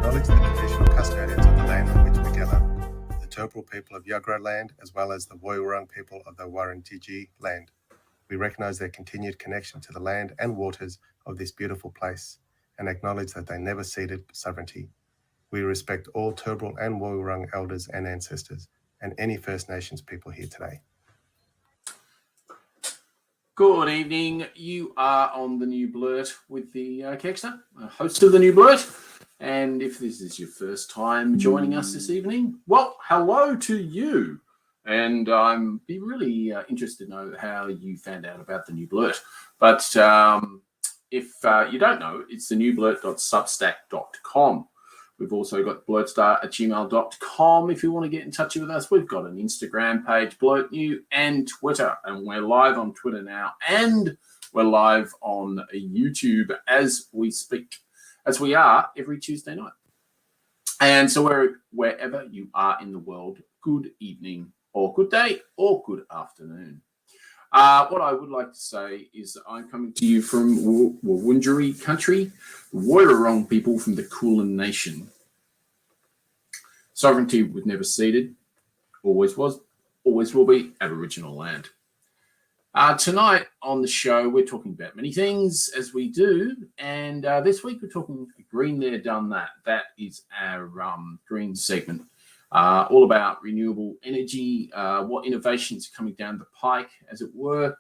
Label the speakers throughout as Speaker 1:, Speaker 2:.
Speaker 1: acknowledge the traditional custodians of the land on which we gather, the Turrbal people of Yuggera land, as well as the Woiwurrung people of the Wurundjeri land. We recognise their continued connection to the land and waters of this beautiful place and acknowledge that they never ceded sovereignty. We respect all Turrbal and Woiwurrung elders and ancestors and any First Nations people here today.
Speaker 2: Good evening. You are on the New Blurt with the Kegsta, host of the New Blurt. And if this is your first time joining us this evening, well, hello to you. And I'm be really interested to know how you found out about the New Blurt. But if you don't know, it's thenewblurt.substack.com. We've also got blurtstar@gmail.com if you want to get in touch with us. We've got an Instagram page, Blurt New, and Twitter. And we're live on Twitter now. And we're live on YouTube as we speak, as we are every Tuesday night. And so wherever you are in the world, good evening or good day or good afternoon. What I would like to say is that I'm coming to you from Wurundjeri country, the Woiwurrung people from the Kulin Nation. Sovereignty was never ceded, always was, always will be Aboriginal land. Tonight on the show, we're talking about many things, as we do, and this week we're talking Green There, Done That. That is our green segment. All about renewable energy, what innovations are coming down the pike, as it were,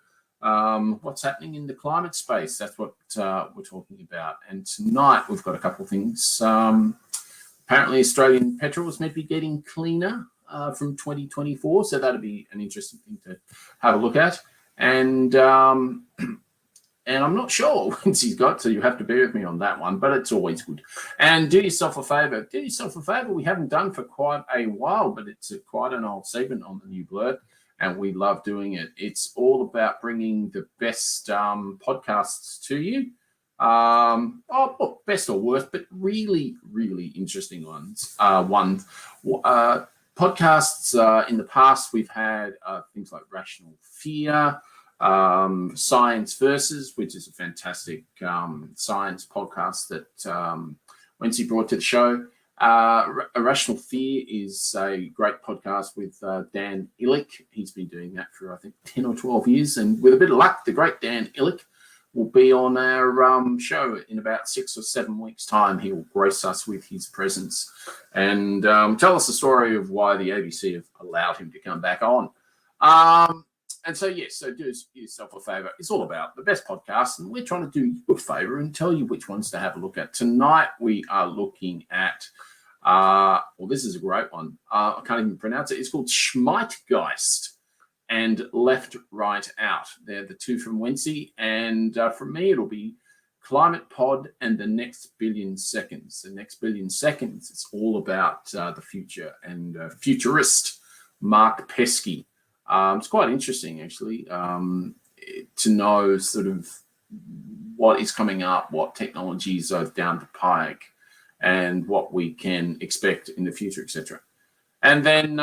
Speaker 2: what's happening in the climate space. That's what we're talking about. And tonight we've got a couple of things. Apparently Australian petrol is meant to be getting cleaner from 2024, so that'll be an interesting thing to have a look at. And I'm not sure what Wencee's got, so you have to bear with me on that one, but it's always good. And do yourself a favour. Do yourself a favour. We haven't done for quite a while, but it's quite an old segment on the New Blurt, and we love doing it. It's all about bringing the best podcasts to you. Best or worst, but really, really interesting ones. Podcasts in the past, we've had things like Rational Fear, Science Versus, which is a fantastic science podcast that Wencee brought to the show. Irrational Fear is a great podcast with Dan Illick. He's been doing that for, I think, 10 or 12 years. And with a bit of luck, the great Dan Illick will be on our show in about 6 or 7 weeks' time. He will grace us with his presence and tell us the story of why the ABC have allowed him to come back on. And so, yes, so do yourself a favour. It's all about the best podcasts, and we're trying to do you a favour and tell you which ones to have a look at. Tonight, we are looking at, this is a great one. I can't even pronounce it. It's called Schmeitgeist and Left, Right, Out. They're the two from Wencee, and from me, it'll be Climate Pod and The Next Billion Seconds. The Next Billion Seconds, it's all about the future and futurist Mark Pesky. It's quite interesting, actually, to know sort of what is coming up, what technologies are down the pike, and what we can expect in the future, etc. And then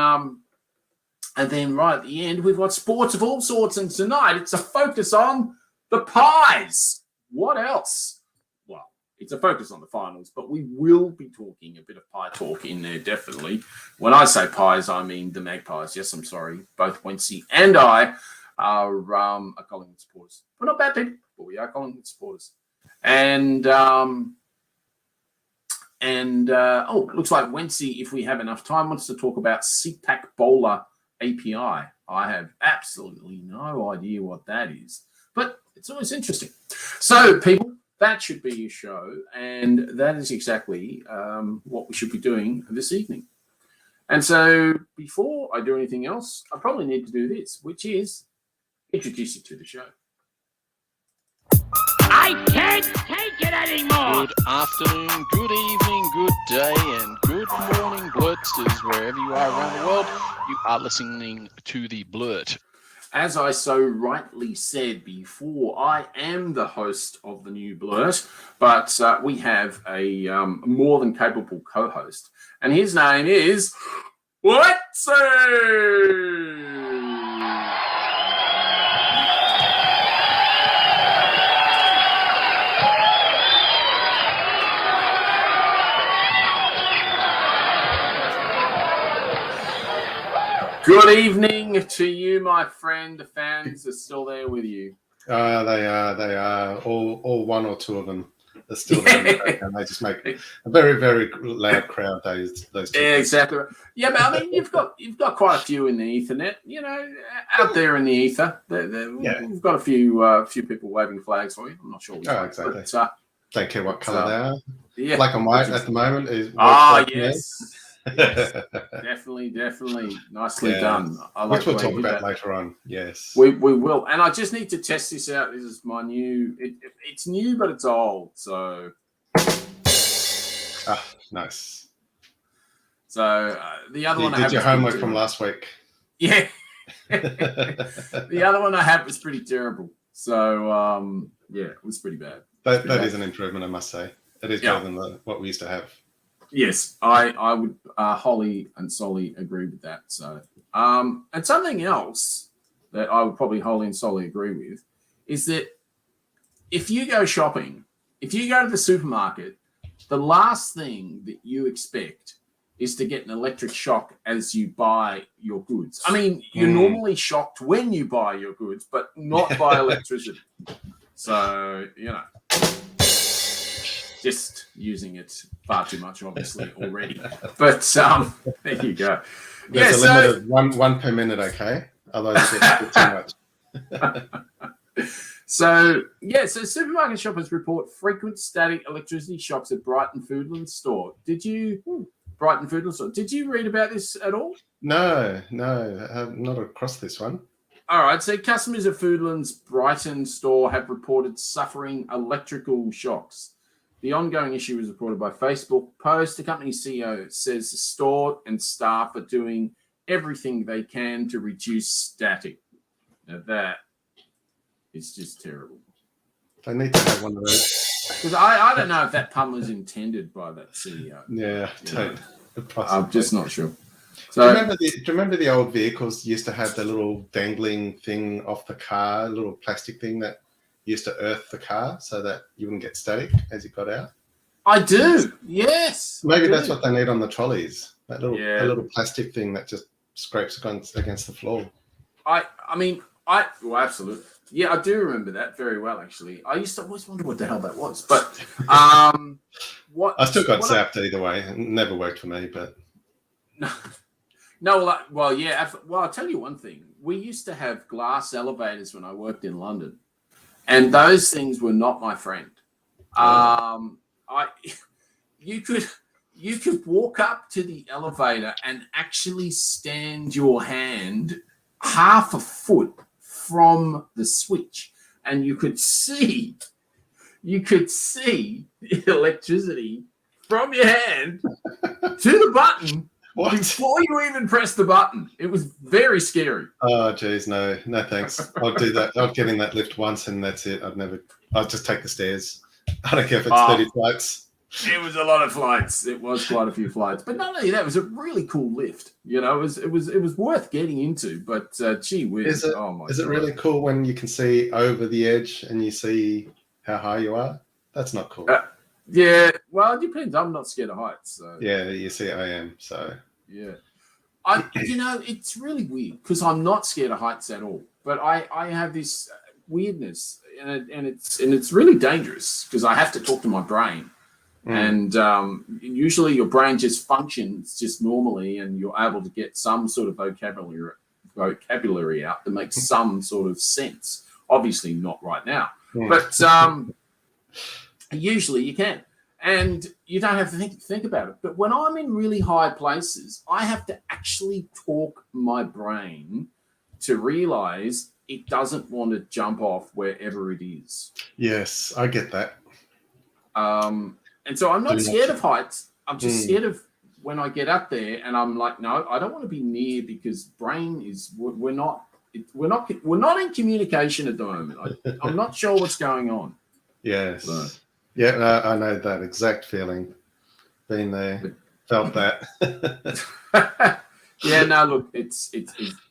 Speaker 2: right at the end, we've got sports of all sorts, and tonight it's a focus on the Pies. What else? Well, it's a focus on the finals, but we will be talking a bit of pie talk in there, definitely. When I say Pies, I mean the Magpies. Yes, I'm sorry. Both Wencee and I are Collingwood supporters. We're not bad people, but we are Collingwood supporters. And looks like Wencee, if we have enough time, wants to talk about CPAC Bowler API. I have absolutely no idea what that is, but it's always interesting. So, people, that should be your show, and that is exactly what we should be doing this evening. And so, before I do anything else, I probably need to do this, which is introduce you to the show.
Speaker 3: I can't take it anymore!
Speaker 4: Good afternoon, good evening, good day, and good morning, Blurtsters, wherever you are around the world. You are listening to the Blurt.
Speaker 2: As I so rightly said before, I am the host of the New Blurt, but we have a more than capable co-host, and his name is Wencee! Good evening to you, my friend. The fans are still there with you.
Speaker 1: They are. All one or two of them are still there, and they just make a very, very loud crowd. Those two.
Speaker 2: Yeah, exactly. Yeah, but I mean, you've got quite a few in the Ethernet. You know, out there in the ether. We've got a few people waving flags for you. I'm not sure which one,
Speaker 1: Exactly.
Speaker 2: But,
Speaker 1: don't care what colour they are.
Speaker 2: Yeah,
Speaker 1: Black and white at the moment is.
Speaker 2: Yes. Yes, definitely, nicely done. I like
Speaker 1: which we'll talk about later on. Yes,
Speaker 2: we will. And I just need to test this out. This is my new. It's new, but it's old. So,
Speaker 1: nice.
Speaker 2: So the other one I
Speaker 1: did
Speaker 2: have
Speaker 1: your homework from last week.
Speaker 2: Yeah, the other one I had was pretty terrible. So it was pretty bad.
Speaker 1: That is an improvement, I must say. It is better than what we used to have.
Speaker 2: Yes, I would wholly and solely agree with that. So, and something else that I would probably wholly and solely agree with is that if you go shopping, if you go to the supermarket, the last thing that you expect is to get an electric shock as you buy your goods. I mean, you're normally shocked when you buy your goods, but not by electricity. So, just using it far too much, obviously, already. But there you go.
Speaker 1: There's a limit of one per minute, okay? Otherwise, it's too much.
Speaker 2: So supermarket shoppers report frequent static electricity shocks at Brighton Foodland store. Brighton Foodland store. Did you read about this at all?
Speaker 1: No, not across this one.
Speaker 2: All right, so customers at Foodland's Brighton store have reported suffering electrical shocks. The ongoing issue was reported by Facebook post. The company CEO says the store and staff are doing everything they can to reduce static. Now that is just terrible.
Speaker 1: They need to have one of those.
Speaker 2: Because I don't know if that pun was intended by that CEO.
Speaker 1: Yeah,
Speaker 2: I'm just not sure. So,
Speaker 1: do you remember the old vehicles used to have the little dangling thing off the car, little plastic thing that used to earth the car so that you wouldn't get static as you got out?
Speaker 2: I do. Yes.
Speaker 1: Maybe that's what they need on the trolleys. That little plastic thing that just scrapes against the floor.
Speaker 2: Well, absolutely. Yeah, I do remember that very well, actually. I used to always wonder what the hell that was. But
Speaker 1: I still got zapped either way. It never worked for me, but...
Speaker 2: No, yeah. Well, I'll tell you one thing. We used to have glass elevators when I worked in London. And those things were not my friend. You could walk up to the elevator and actually stand your hand half a foot from the switch, and you could see the electricity from your hand to the button before you even press the button. It was very scary.
Speaker 1: Oh, geez, no thanks. I'll do that. I'll get in that lift once and that's it. I'll just take the stairs. I don't care if it's 30 flights.
Speaker 2: It was a lot of flights. It was quite a few flights, but not only that, it was a really cool lift. It was worth getting into. But gee whiz!
Speaker 1: Is it really cool when you can see over the edge and you see how high you are? That's not cool.
Speaker 2: Yeah, well, it depends. I'm not scared of heights. So.
Speaker 1: Yeah, you see, I am. So
Speaker 2: yeah, it's really weird because I'm not scared of heights at all. But I have this weirdness, and it's really dangerous because I have to talk to my brain. And usually your brain just functions just normally, and you're able to get some sort of vocabulary out that makes some sort of sense. Obviously not right now, but usually you can, and you don't have to think about it. But when I'm in really high places, I have to actually talk my brain to realize it doesn't want to jump off wherever it is.
Speaker 1: Yes, I get that.
Speaker 2: And so I'm not scared of heights. I'm just scared of when I get up there and I'm like, no, I don't want to be near because brain is we're not in communication at the moment. I'm not sure what's going on.
Speaker 1: Yes. So. Yeah, I know that exact feeling. Been there, felt that.
Speaker 2: Yeah, no, look, it's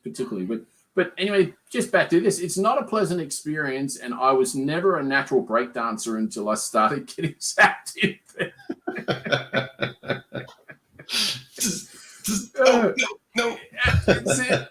Speaker 2: particularly, but anyway, just back to this. It's not a pleasant experience, and I was never a natural breakdancer until I started getting zapped in there.
Speaker 1: No.
Speaker 2: That's it.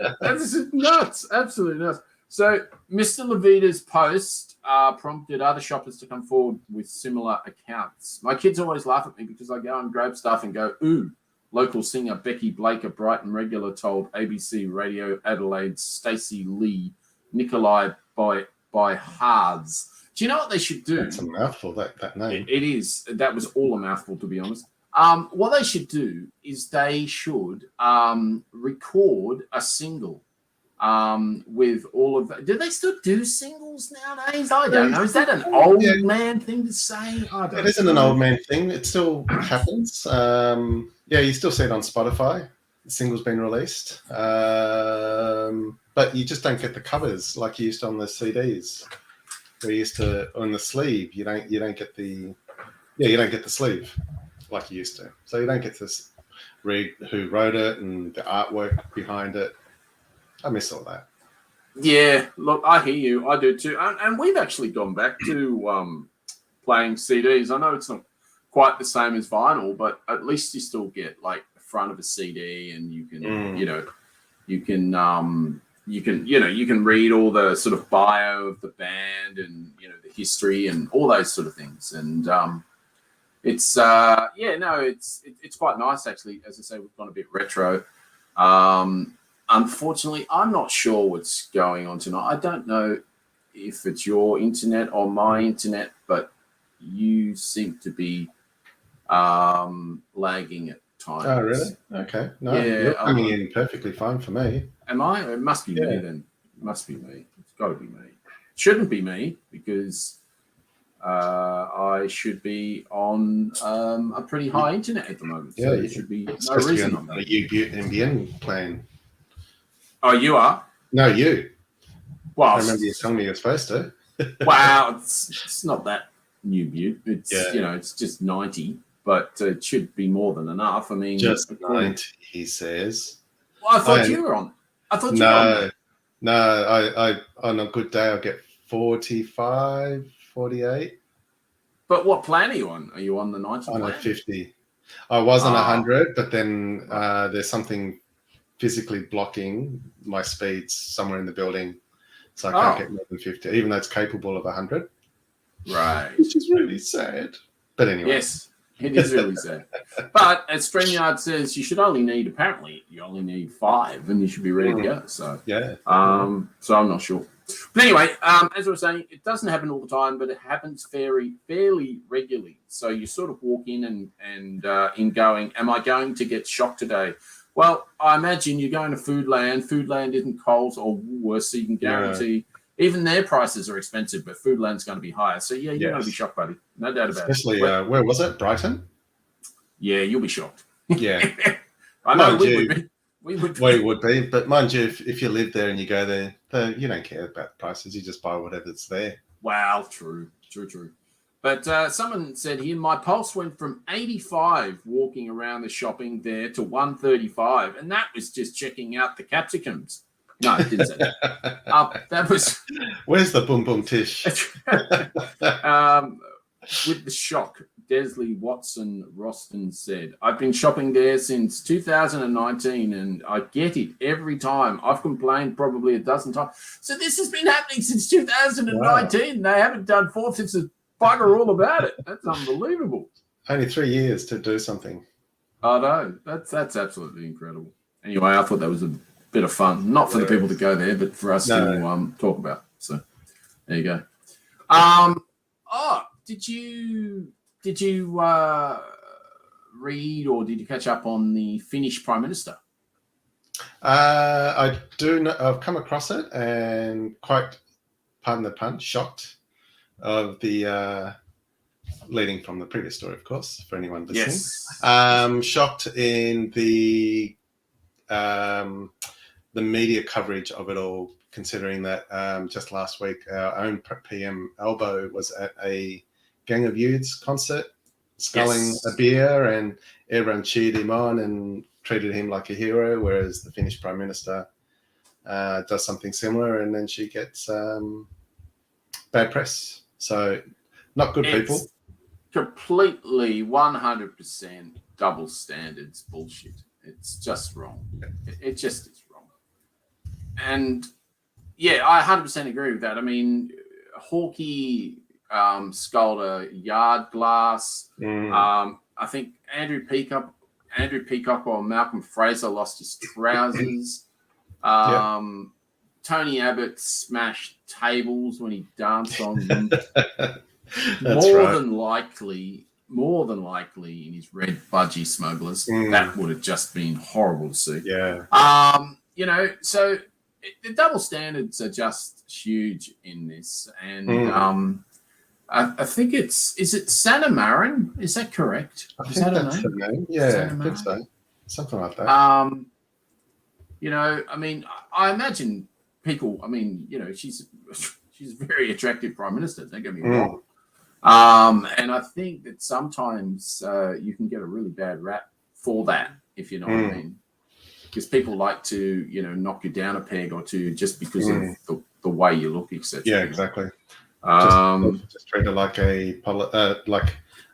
Speaker 2: It's nuts, absolutely nuts. So Mr. Levita's post prompted other shoppers to come forward with similar accounts. My kids always laugh at me because I go and grab stuff and go, ooh, local singer Becky Blake, a Brighton regular, told ABC Radio Adelaide's Stacey Lee Nikolai by Hards. Do you know what they should do?
Speaker 5: That's a mouthful, that name.
Speaker 2: It is. That was all a mouthful, to be honest. What they should do is they should record a single with all of that. Do they still do singles nowadays? I don't know. Is that an old man thing to say? I don't
Speaker 5: It isn't an old man thing. It still happens. You still see it on Spotify. The single's been released. But you just don't get the covers like you used to on the CDs. We used to on the sleeve. You don't get the sleeve like you used to. So you don't get to read who wrote it and the artwork behind it. I miss all that.
Speaker 2: Yeah, look, I hear you. I do too. And we've actually gone back to playing CDs. I know it's not quite the same as vinyl, but at least you still get like the front of a CD, and you can, you can read all the sort of bio of the band and the history and all those sort of things. And it's quite nice actually. As I say, we've gone a bit retro. Unfortunately, I'm not sure what's going on tonight. I don't know if it's your internet or my internet, but you seem to be lagging at times.
Speaker 5: Oh, really? Okay. No, you're coming in perfectly fine for me.
Speaker 2: Am I? It must be me then. It must be me. It's got to be me. It shouldn't be me because I should be on a pretty high internet at the moment. So there should be no reason on that.
Speaker 5: A U-Butte NBN plan.
Speaker 2: Oh, you are?
Speaker 5: No, you.
Speaker 2: Well,
Speaker 5: I remember you telling me you're supposed to.
Speaker 2: Wow, it's not that new Butte. It's it's just 90, but it should be more than enough. I mean,
Speaker 5: just 90, he says.
Speaker 2: Well, I thought you were on. I thought you were on.
Speaker 5: No, I on a good day I'll get 45, 48.
Speaker 2: But what plan are you on? Are you on the 90
Speaker 5: on
Speaker 2: plan?
Speaker 5: a 50. I was on 100, but then there's something physically blocking my speeds somewhere in the building, so I can't get more than 50, even though it's capable of 100.
Speaker 2: Right.
Speaker 5: Which is really sad. But anyway.
Speaker 2: Yes, it is really sad. But as StreamYard says, you only need 5 and you should be ready to go. So
Speaker 5: yeah.
Speaker 2: So I'm not sure. But anyway, as I was saying, it doesn't happen all the time, but it happens fairly regularly. So you sort of walk in and in going, am I going to get shocked today? Well, I imagine you're going to Foodland. Foodland isn't Coles or Woolworths, so you can guarantee even their prices are expensive, but Foodland's going to be higher. So, you're going to be shocked, buddy. No doubt about
Speaker 5: it. Especially, where was it? Brighton?
Speaker 2: Yeah, you'll be shocked.
Speaker 5: Yeah.
Speaker 2: I know we would be.
Speaker 5: But mind you, if you live there and you go there, you don't care about the prices. You just buy whatever's there.
Speaker 2: Wow, true. But someone said here, my pulse went from 85 walking around the shopping there to 135, and that was just checking out the capsicums. No, it didn't say that. That was...
Speaker 5: Where's the boom boom tish?
Speaker 2: With the shock, Desley Watson Roston said, I've been shopping there since 2019, and I get it every time. I've complained probably a dozen times. So this has been happening since 2019. Wow. They haven't done 4/5 of bugger all about it. That's unbelievable.
Speaker 5: Only 3 years to do something.
Speaker 2: I know. That's absolutely incredible. Anyway, I thought that was a bit of fun. Not for the people to go there, but for us to talk about. So there you go. Did you read or did you catch up on the Finnish Prime Minister?
Speaker 5: I do know, I've come across it and quite, pardon the pun, shocked of the leading from the previous story, of course, for anyone listening.
Speaker 2: Yes.
Speaker 5: Shocked in the media coverage of it all, considering that just last week our own PM Albo was at a Gang of Youths concert, sculling a beer, and everyone cheered him on and treated him like a hero, whereas the Finnish Prime Minister does something similar, and then she gets bad press. So not good people.
Speaker 2: Completely 100% double standards bullshit. It's just wrong. It just is wrong. And yeah, I 100% agree with that. I mean, Hawkeye sculled a yard glass. I think Andrew Peacock or Malcolm Fraser lost his trousers. Tony Abbott smashed tables when he danced on them. More than likely in his red budgie smugglers, that would have just been horrible to see.
Speaker 5: Yeah.
Speaker 2: You know, so the double standards are just huge in this. And I think is it Sanna Marin? Is that correct?
Speaker 5: I think that's the name. Yeah, I think so. Something like that.
Speaker 2: You know, I mean, I imagine people, I mean, you know, she's a very attractive prime minister, don't get me wrong. And I think that sometimes you can get a really bad rap for that, if you know what I mean. Because people like to, you know, knock you down a peg or two just because of the way you look, etc.
Speaker 5: Yeah, exactly. Just treat her like a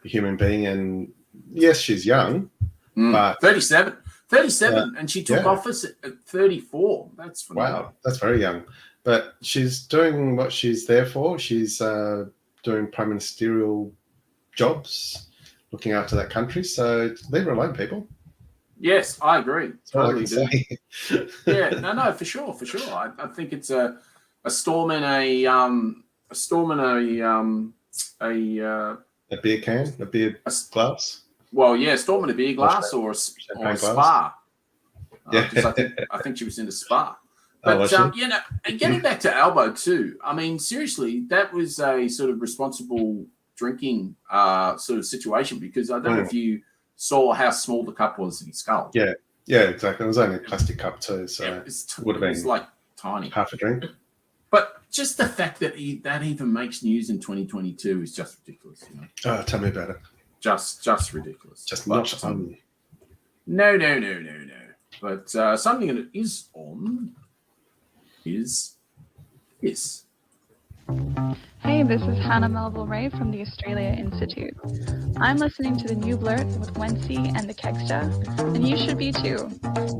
Speaker 5: human being. And yes, she's young, but
Speaker 2: 37, and she took office at 34. That's phenomenal.
Speaker 5: Wow, that's very young. But she's doing what she's there for. She's doing prime ministerial jobs, looking after that country. So leave her alone, people.
Speaker 2: Yes, I agree. Totally do.
Speaker 5: Yeah,
Speaker 2: no, for sure. I think it's a storm in a
Speaker 5: beer can, a beer glass.
Speaker 2: Well, yeah, storm in a beer glass or a spa.
Speaker 5: Yeah,
Speaker 2: I think she was in a spa. But you know, and getting back to Albo too. I mean, seriously, that was a sort of responsible drinking sort of situation, because I don't know if you saw how small the cup was that he sculled.
Speaker 5: Yeah, exactly. It was only a plastic cup too, so it would have been
Speaker 2: like tiny,
Speaker 5: half a drink.
Speaker 2: But just the fact that that even makes news in 2022 is just ridiculous. You know?
Speaker 5: Oh, tell me about it.
Speaker 2: Just ridiculous.
Speaker 5: Just not fun.
Speaker 2: No. But something that is on is this.
Speaker 6: Hey, this is Hannah Melville Ray from the Australia Institute. I'm listening to the New Blurt with Wencee and The Kegsta, and you should be too.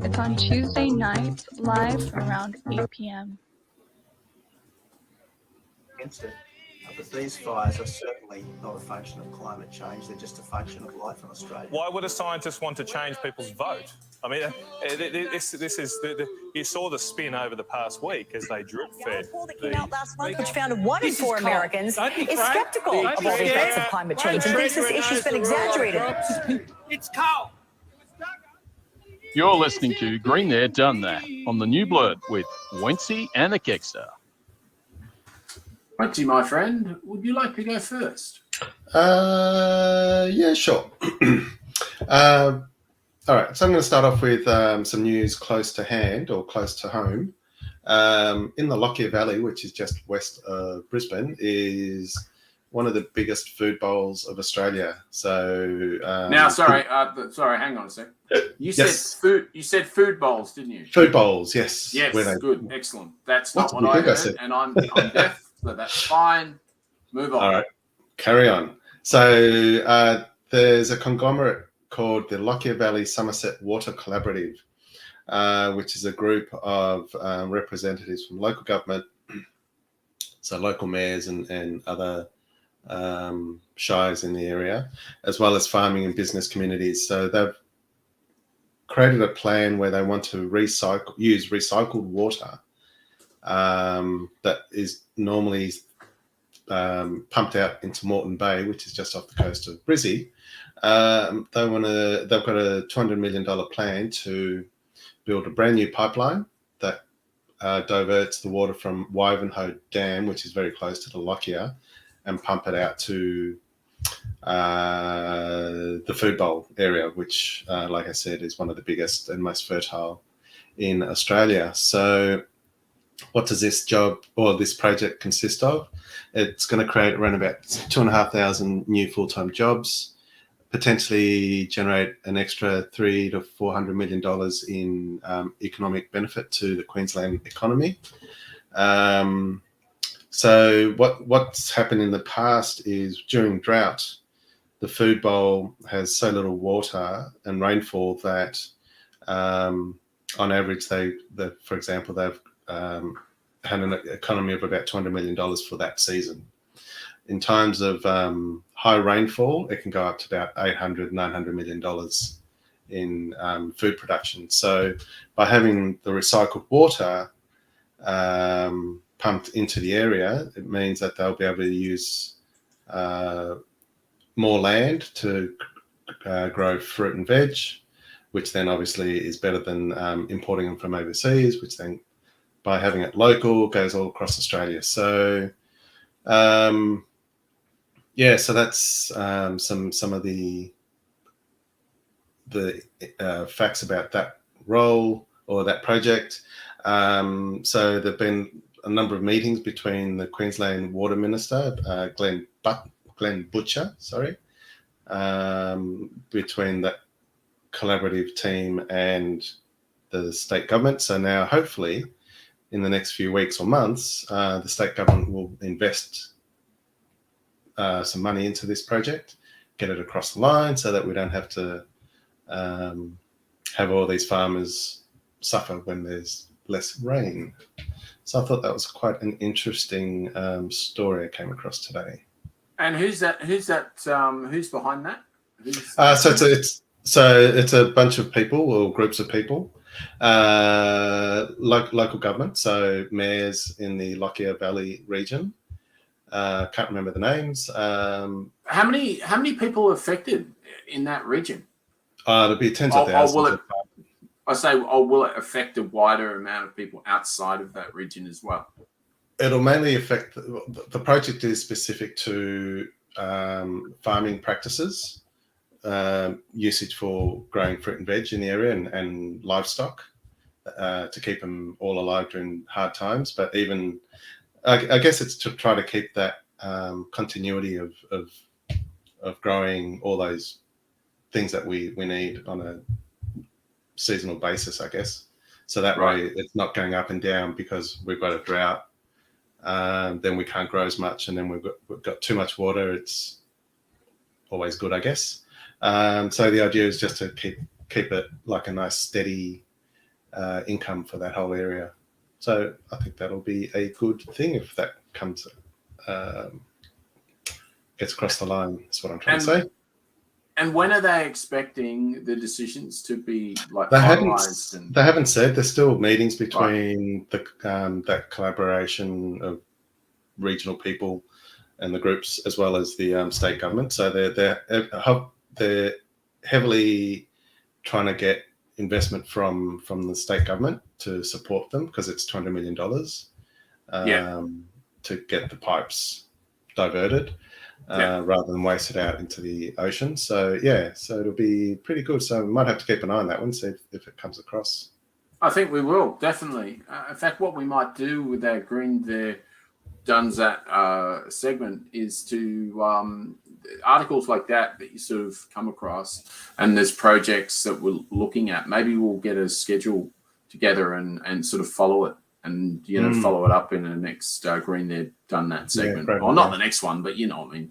Speaker 6: It's on Tuesday nights, live around 8 p.m.
Speaker 7: But these fires are certainly not a function of climate change, they're just a function of life in Australia. Why would a scientist want to change people's vote? I mean, this is you saw the spin over the past week as they drip fed.
Speaker 8: A poll that came out last month, which found 1 in 4 Americans is skeptical of all the effects of climate change and thinks this issue's been exaggerated.
Speaker 3: It's cold.
Speaker 4: You're listening to Green There, Done That on the New Blurt with Wencee and The Kegsta.
Speaker 2: Wencee, my friend, would you like to go first?
Speaker 5: Yeah, sure. All right, so I'm going to start off with some news close to hand or close to home. In the Lockyer Valley, which is just west of Brisbane, is one of the biggest food bowls of Australia. So
Speaker 2: now, sorry, hang on a sec. You said food bowls, didn't you?
Speaker 5: Food bowls, yes.
Speaker 2: Yes, good, excellent. That's not what I heard, and I'm deaf, so that's fine. Move on.
Speaker 5: All right, carry on. So there's a conglomerate called the Lockyer Valley Somerset Water Collaborative, which is a group of representatives from local government, so local mayors and other shires in the area, as well as farming and business communities. So they've created a plan where they want to use recycled water that is normally pumped out into Moreton Bay, which is just off the coast of Brizzy. They've got a $200 million plan to build a brand new pipeline that diverts the water from Wivenhoe Dam, which is very close to the Lockyer, and pump it out to the Food Bowl area, which, like I said, is one of the biggest and most fertile in Australia. So what does this project consist of? It's going to create around about 2,500 new full-time jobs, potentially generate an extra $300 to $400 million in economic benefit to the Queensland economy. So what's happened in the past is during drought, the Food Bowl has so little water and rainfall that on average, for example, they've had an economy of about $200 million for that season. In times of high rainfall, it can go up to about $800–900 million in food production. So by having the recycled water pumped into the area, it means that they'll be able to use more land to grow fruit and veg, which then obviously is better than importing them from overseas, which then by having it local goes all across Australia. So so that's some of the facts about that role or that project. So there've been a number of meetings between the Queensland Water Minister, Glenn Butcher, between that collaborative team and the state government. So now hopefully in the next few weeks or months, the state government will invest some money into this project, get it across the line so that we don't have to have all these farmers suffer when there's less rain. So I thought that was quite an interesting story I came across today.
Speaker 2: And who's behind that?
Speaker 5: So it's a bunch of people or groups of people, local government, so mayors in the Lockyer Valley region. Can't remember the names.
Speaker 2: How many people are affected in that region?
Speaker 5: There'll be tens of thousands.
Speaker 2: Will it affect a wider amount of people outside of that region as well?
Speaker 5: It'll mainly affect the project is specific to farming practices, usage for growing fruit and veg in the area and livestock to keep them all alive during hard times. But even I guess it's to try to keep that continuity of growing all those things that we need on a seasonal basis, I guess. So that way it's not going up and down because we've got a drought. Then we can't grow as much, and then we've got too much water. It's always good, I guess. So the idea is just to keep it like a nice steady income for that whole area. So I think that'll be a good thing if that comes gets across the line. That's what I'm trying to say.
Speaker 2: And when are they expecting the decisions to be
Speaker 5: finalized? They haven't said. There's still meetings between that collaboration of regional people and the groups as well as the state government. So they're heavily trying to get investment from the state government to support them because it's $200 million to get the pipes diverted. Rather than waste it out into the ocean. So it'll be pretty good. So we might have to keep an eye on that one, see if it comes across.
Speaker 2: I think we will, definitely. In fact, what we might do with our Green There Dunsat segment is to articles like that you sort of come across, and there's projects that we're looking at. Maybe we'll get a schedule together and sort of follow it. And follow it up in the next Green There Done That segment, or not the next one, but you know what I mean.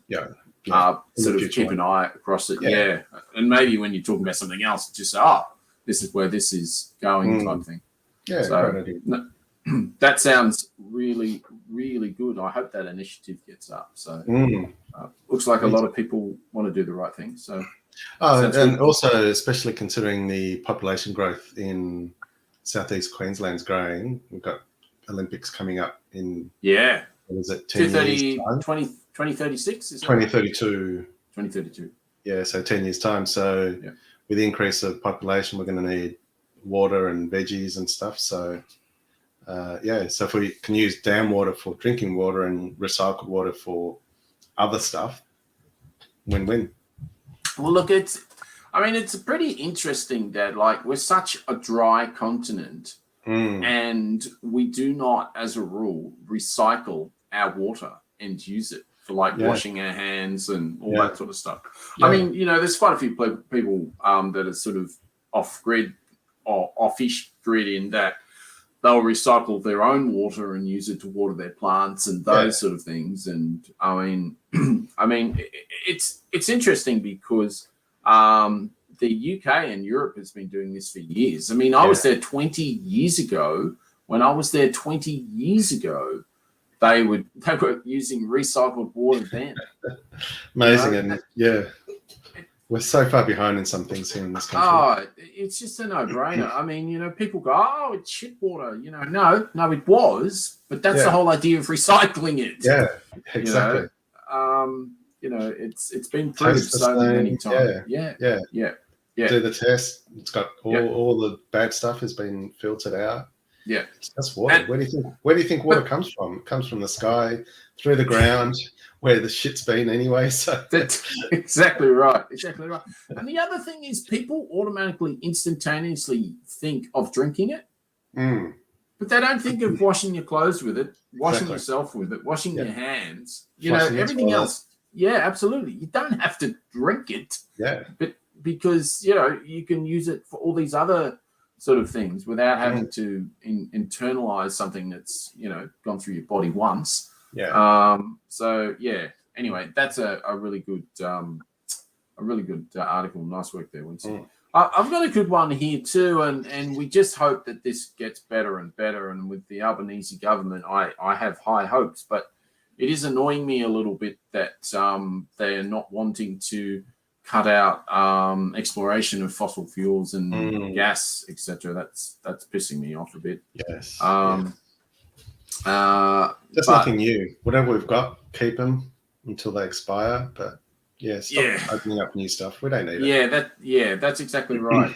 Speaker 2: Sort of keep an eye across it, and maybe when you're talking about something else, just say, this is where this is going, type thing. That sounds really, really good. I hope that initiative gets up. So looks like a lot of people want to do the right thing. So
Speaker 5: and also, especially considering the population growth in Southeast Queensland's growing. We've got Olympics coming up in what is it, 10 years time?
Speaker 2: 2036 is
Speaker 5: 2032.
Speaker 2: 2032.
Speaker 5: Yeah, so 10 years time. So with the increase of population, we're going to need water and veggies and stuff. So so if we can use dam water for drinking water and recycled water for other stuff, win-win.
Speaker 2: Well, look, it's pretty interesting that we're such a dry continent and we do not, as a rule, recycle our water and use it for washing our hands and all that sort of stuff. I mean, there's quite a few people that are sort of off-grid or off-ish grid in that they'll recycle their own water and use it to water their plants and those sort of things. And I mean, it's interesting because the UK and Europe has been doing this for years. I mean, I was there 20 years ago When I was there 20 years ago, they were using recycled water then.
Speaker 5: Amazing, and yeah, we're so far behind in some things here in this country.
Speaker 2: Oh, it's just a no-brainer. I mean, people go, "Oh, it's shit water." No, it was, but that's the whole idea of recycling it.
Speaker 5: Yeah, exactly.
Speaker 2: It's been proved so many times. Yeah.
Speaker 5: Do the test. It's got all the bad stuff has been filtered out.
Speaker 2: Yeah,
Speaker 5: it's just water. Where do you think water comes from? It comes from the sky, through the ground, where the shit's been anyway. So
Speaker 2: that's exactly right. Exactly right. And the other thing is, people automatically, instantaneously think of drinking it, but they don't think of washing your clothes with it, washing yourself with it, washing your hands. Everything else. Yeah, absolutely. You don't have to drink it.
Speaker 5: Yeah,
Speaker 2: but because you can use it for all these other sort of things without having to internalize something that's gone through your body once. Anyway, that's a really good article. Nice work there, Wencee. I've got a good one here too, and we just hope that this gets better and better. And with the Albanese government, I have high hopes, but it is annoying me a little bit that they're not wanting to cut out exploration of fossil fuels and gas, etc. That's pissing me off a bit.
Speaker 5: Yes.
Speaker 2: That's
Speaker 5: nothing new. Whatever we've got, keep them until they expire. But stop opening up new stuff. We don't need it.
Speaker 2: That's exactly right.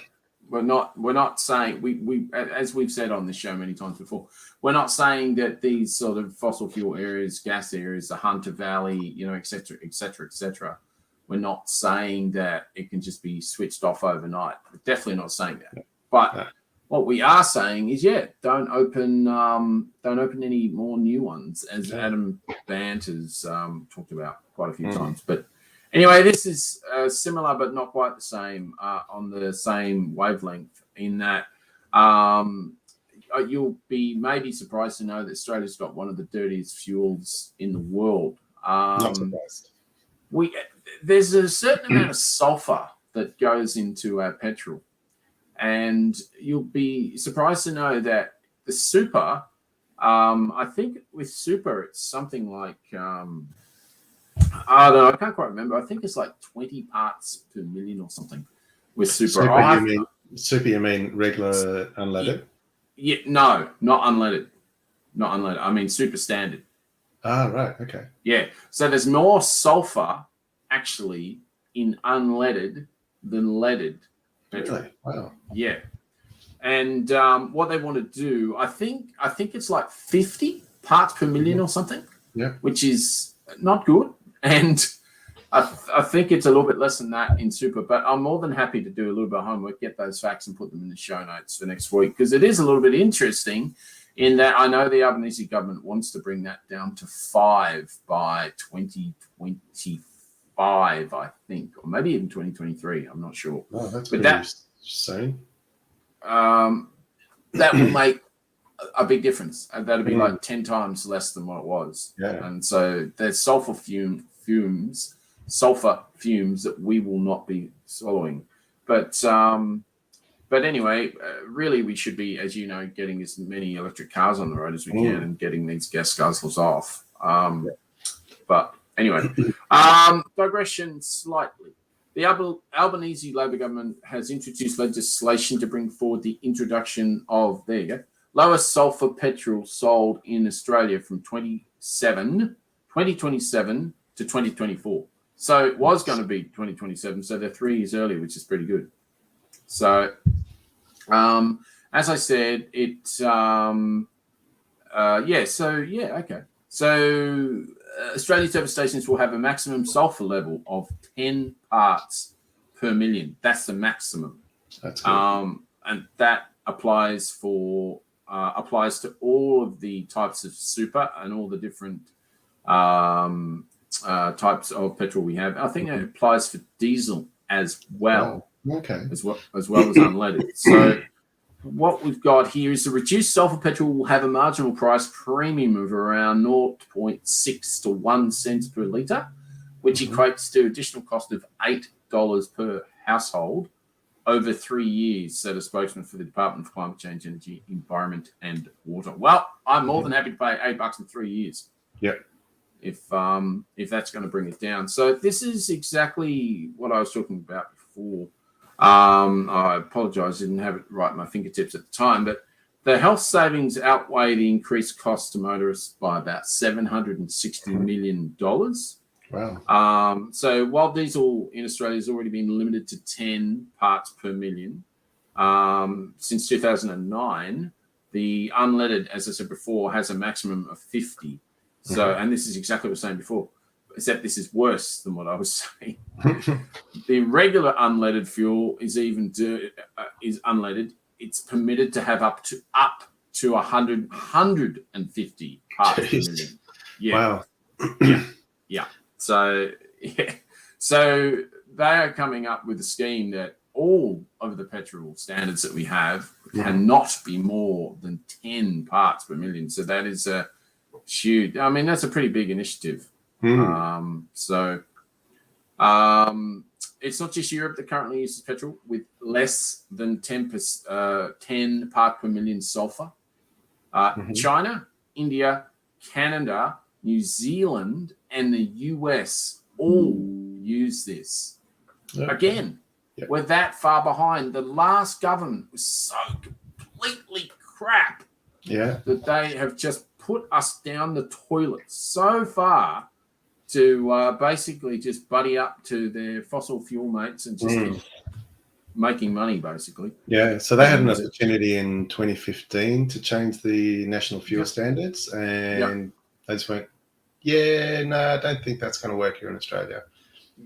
Speaker 2: We're not saying we as we've said on this show many times before, we're not saying that these sort of fossil fuel areas, gas areas, the Hunter Valley, etc., etc., etc. We're not saying that it can just be switched off overnight. We're definitely not saying that. But what we are saying is, don't open any more new ones, as Adam Bant has talked about quite a few times. But anyway, this is similar but not quite the same, on the same wavelength, in that you'll be maybe surprised to know that Australia's got one of the dirtiest fuels in the world.
Speaker 5: Not surprised.
Speaker 2: There's a certain amount of sulfur that goes into our petrol, and you'll be surprised to know that the super, I think with super it's something like I don't know, I can't quite remember. I think it's like 20 parts per million or something with super.
Speaker 5: You mean regular unleaded?
Speaker 2: Yeah, no, not unleaded. Not unleaded. I mean super standard.
Speaker 5: Ah, right. Okay.
Speaker 2: Yeah. So there's more sulfur actually in unleaded than leaded petrol.
Speaker 5: Really? Wow.
Speaker 2: Yeah. And what they want to do, I think it's like 50 parts per million or something.
Speaker 5: Yeah.
Speaker 2: Which is not good. And I think it's a little bit less than that in super, but I'm more than happy to do a little bit of homework, get those facts and put them in the show notes for next week, because it is a little bit interesting in that I know the Albanese government wants to bring that down to 5 by 2025, I think, or maybe even 2023. I'm not sure.
Speaker 5: Oh, that's soon.
Speaker 2: That will make a big difference. That'll be like 10 times less than what it was.
Speaker 5: Yeah.
Speaker 2: And so there's sulfur fumes that we will not be swallowing. But anyway, really, we should be, as you know, getting as many electric cars on the road as we can and getting these gas guzzlers off. But anyway, digression slightly. The Albanese Labor government has introduced legislation to bring forward the introduction of, lower sulfur petrol sold in Australia from 2027 to 2024. So it was going to be 2027, so they're 3 years early, which is pretty good. So, as I said, okay. So Australian service stations will have a maximum sulfur level of 10 parts per million. That's the maximum.
Speaker 5: That's good.
Speaker 2: And that applies to all of the types of super and all the different types of petrol we have. I think it applies for diesel as well.
Speaker 5: Okay.
Speaker 2: As well as unleaded. So what we've got here is the reduced sulfur petrol will have a marginal price premium of around 0.6 to 1 cents per litre, which equates to additional cost of $8 per household over 3 years, said a spokesman for the Department of Climate Change, Energy, Environment and Water. Well, I'm more than happy to pay $8 in 3 years.
Speaker 5: Yep.
Speaker 2: If that's going to bring it down. So this is exactly what I was talking about before. I apologize, I didn't have it right at my fingertips at the time, but the health savings outweigh the increased costs to motorists by about $760 million.
Speaker 5: Wow.
Speaker 2: So while diesel in Australia has already been limited to 10 parts per million since 2009, the unleaded, as I said before, has a maximum of 50. So, and this is exactly what I was saying before, except this is worse than what I was saying. The regular unleaded fuel is is unleaded. It's permitted to have up to 150 parts per million. Yeah.
Speaker 5: Wow.
Speaker 2: Yeah. So they are coming up with a scheme that all of the petrol standards that we have cannot be more than 10 parts per million. So that is a huge. I mean, that's a pretty big initiative. It's not just Europe that currently uses petrol with less than 10 part per million sulfur. China, India, Canada, New Zealand, and the US all use this. Again, we're that far behind. The last government was so completely crap that they have just put us down the toilet so far to basically just buddy up to their fossil fuel mates and just keep making money, basically.
Speaker 5: Yeah, so they had an opportunity in 2015 to change the national fuel standards, and they just went, no, I don't think that's going to work here in Australia.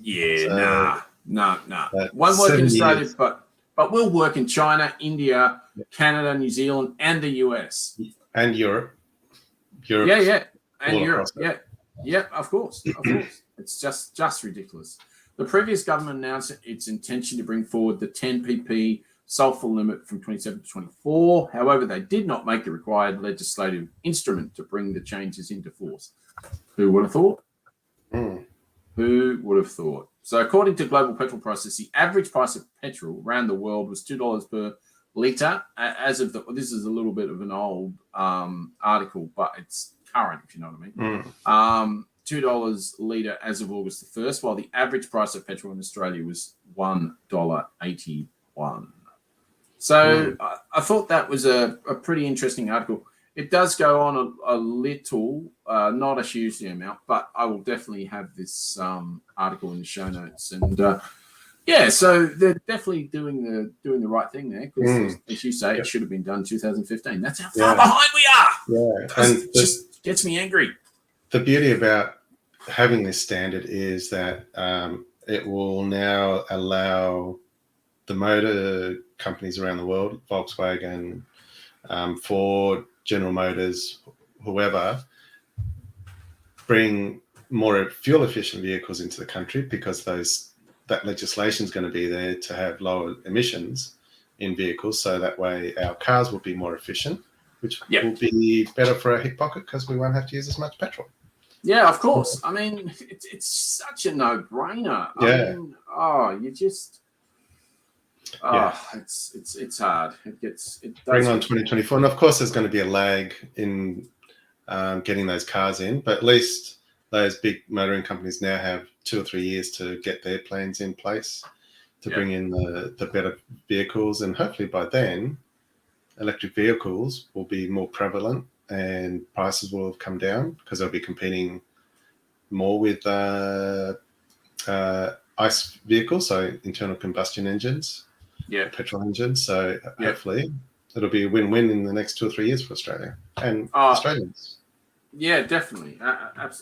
Speaker 2: Yeah, no. Won't work in Australia, but will work in China, India, Canada, New Zealand, and the US.
Speaker 5: And Europe.
Speaker 2: Yeah. And Europe, yeah, of course. It's just ridiculous. The previous government announced its intention to bring forward the 10 pp sulfur limit from 27 to 24. However, they did not make the required legislative instrument to bring the changes into force. Who would have thought? Who would have thought? So according to global petrol prices, the average price of petrol around the world was $2 per litre. This is a little bit of an old article, but it's current, if you know what I mean. $2 litre as of August the 1st, while the average price of petrol in Australia was $1.81. So I thought that was a pretty interesting article. It does go on a little, not a huge amount, but I will definitely have this article in the show notes. And so they're definitely doing the right thing there, because as you say, it should have been done 2015. That's how far behind we are.
Speaker 5: Yeah,
Speaker 2: and it just gets me angry.
Speaker 5: The beauty about having this standard is that it will now allow the motor companies around the world, Volkswagen, Ford, General Motors, whoever, bring more fuel efficient vehicles into the country, because that legislation is going to be there to have lower emissions in vehicles. So that way our cars will be more efficient, which will be better for our hip pocket, because we won't have to use as much petrol.
Speaker 2: Yeah, of course. I mean, it's such a no-brainer. I mean, it's hard. It does
Speaker 5: bring on 2024, and of course there's going to be a lag in getting those cars in, but at least those big motoring companies now have 2 or 3 years to get their plans in place to bring in the better vehicles, and hopefully by then electric vehicles will be more prevalent and prices will have come down, because they'll be competing more with ICE vehicles, so internal combustion engines, petrol engines. So hopefully it'll be a win-win in the next 2 or 3 years for Australia and Australians.
Speaker 2: Yeah, definitely.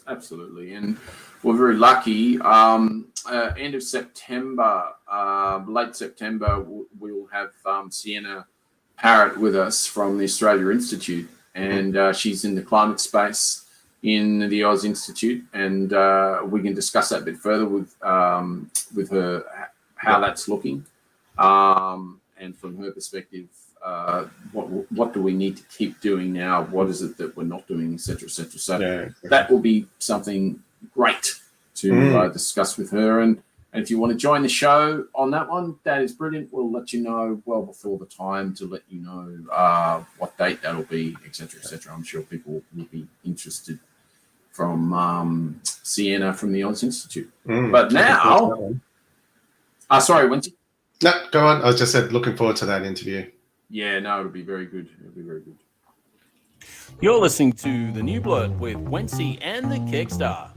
Speaker 2: Absolutely. And we're very lucky. End of September, late September, we'll have Sienna Parrott with us from the Australia Institute. And she's in the climate space in the Oz Institute. And we can discuss that a bit further with her, how that's looking. And from her perspective, what do we need to keep doing now? What is it that we're not doing, et cetera, et cetera. So that will be something great to discuss with her. And And if you want to join the show on that one, that is brilliant. We'll let you know well before the time to let you know what date that'll be, etc., etc. I'm sure people will be interested from Sienna from the Oz Institute. But now, sorry, Wencee.
Speaker 5: No, go on. I just said looking forward to that interview.
Speaker 2: Yeah, no, it'll be very good. It'll be very good.
Speaker 9: You're listening to The New Blood with Wencee and The Kegsta.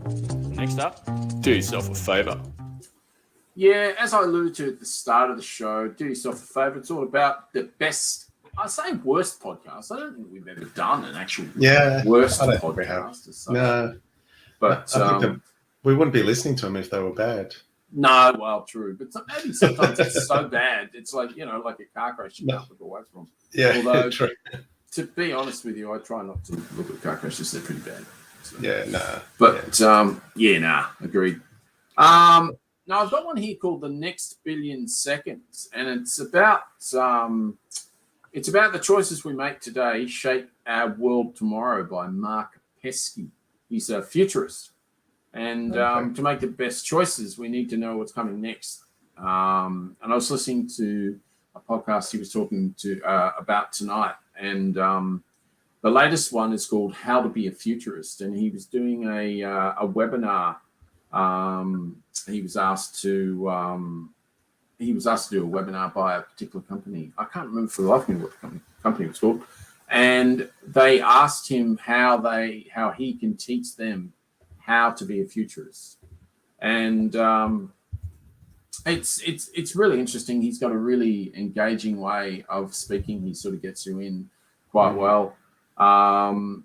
Speaker 9: Next up, do yourself a favour.
Speaker 2: Yeah, as I alluded to at the start of the show, do yourself a favour. It's all about the best, I say worst podcast. I don't think we've ever done an actual worst podcast.
Speaker 5: No.
Speaker 2: But
Speaker 5: I think we wouldn't be listening to them if they were bad.
Speaker 2: No, well, true. But maybe sometimes it's so bad. It's like, like a car crash you can't look away from.
Speaker 5: Yeah,
Speaker 2: although,
Speaker 5: true.
Speaker 2: To be honest with you, I try not to look at car crashes. They're pretty bad. So.
Speaker 5: Yeah, nah.
Speaker 2: But, agreed. Now, I've got one here called The Next Billion Seconds, and it's about the choices we make today shape our world tomorrow by Mark Pesky. He's a futurist. And to make the best choices, we need to know what's coming next. And I was listening to a podcast he was talking to about tonight, and the latest one is called How to Be a Futurist, and he was doing a webinar. He was asked to do a webinar by a particular company. I can't remember for the life of me what the company was called. And they asked him how he can teach them how to be a futurist. And it's really interesting. He's got a really engaging way of speaking. He sort of gets you in quite well. And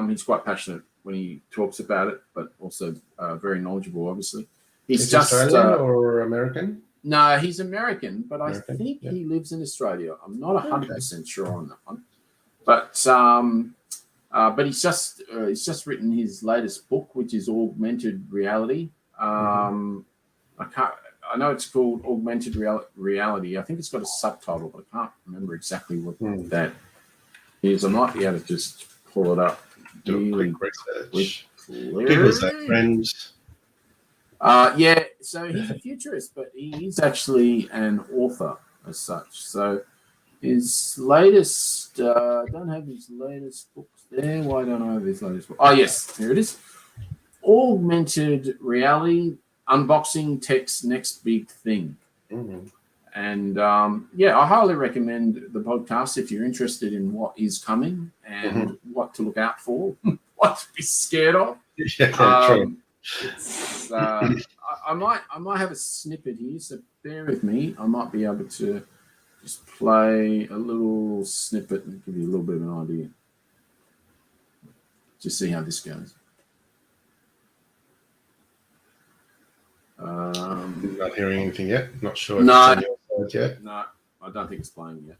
Speaker 2: he's quite passionate when he talks about it, but also very knowledgeable, obviously.
Speaker 5: Is he Australian or American?
Speaker 2: No, he's American, but I think he lives in Australia. I'm not 100% sure on that one. But he's just written his latest book, which is Augmented Reality. I know it's called Augmented Reality. I think it's got a subtitle, but I can't remember exactly what that is. I might be able to just pull it up.
Speaker 5: Do a quick research. Google's that, friends.
Speaker 2: So he's a futurist, but he is actually an author as such. So his latest, I don't have his latest books there. Why don't I have his latest book? Oh, yes, here it is. Augmented Reality, Unboxing Tech's Next Big Thing. And I highly recommend the podcast if you're interested in what is coming and what to look out for, what to be scared of.
Speaker 5: True.
Speaker 2: I might have a snippet here, so bear with me. I might be able to just play a little snippet and give you a little bit of an idea. Just see how this goes.
Speaker 5: Not hearing anything yet. Not sure.
Speaker 2: No,
Speaker 5: yet.
Speaker 2: No, I don't think it's playing yet.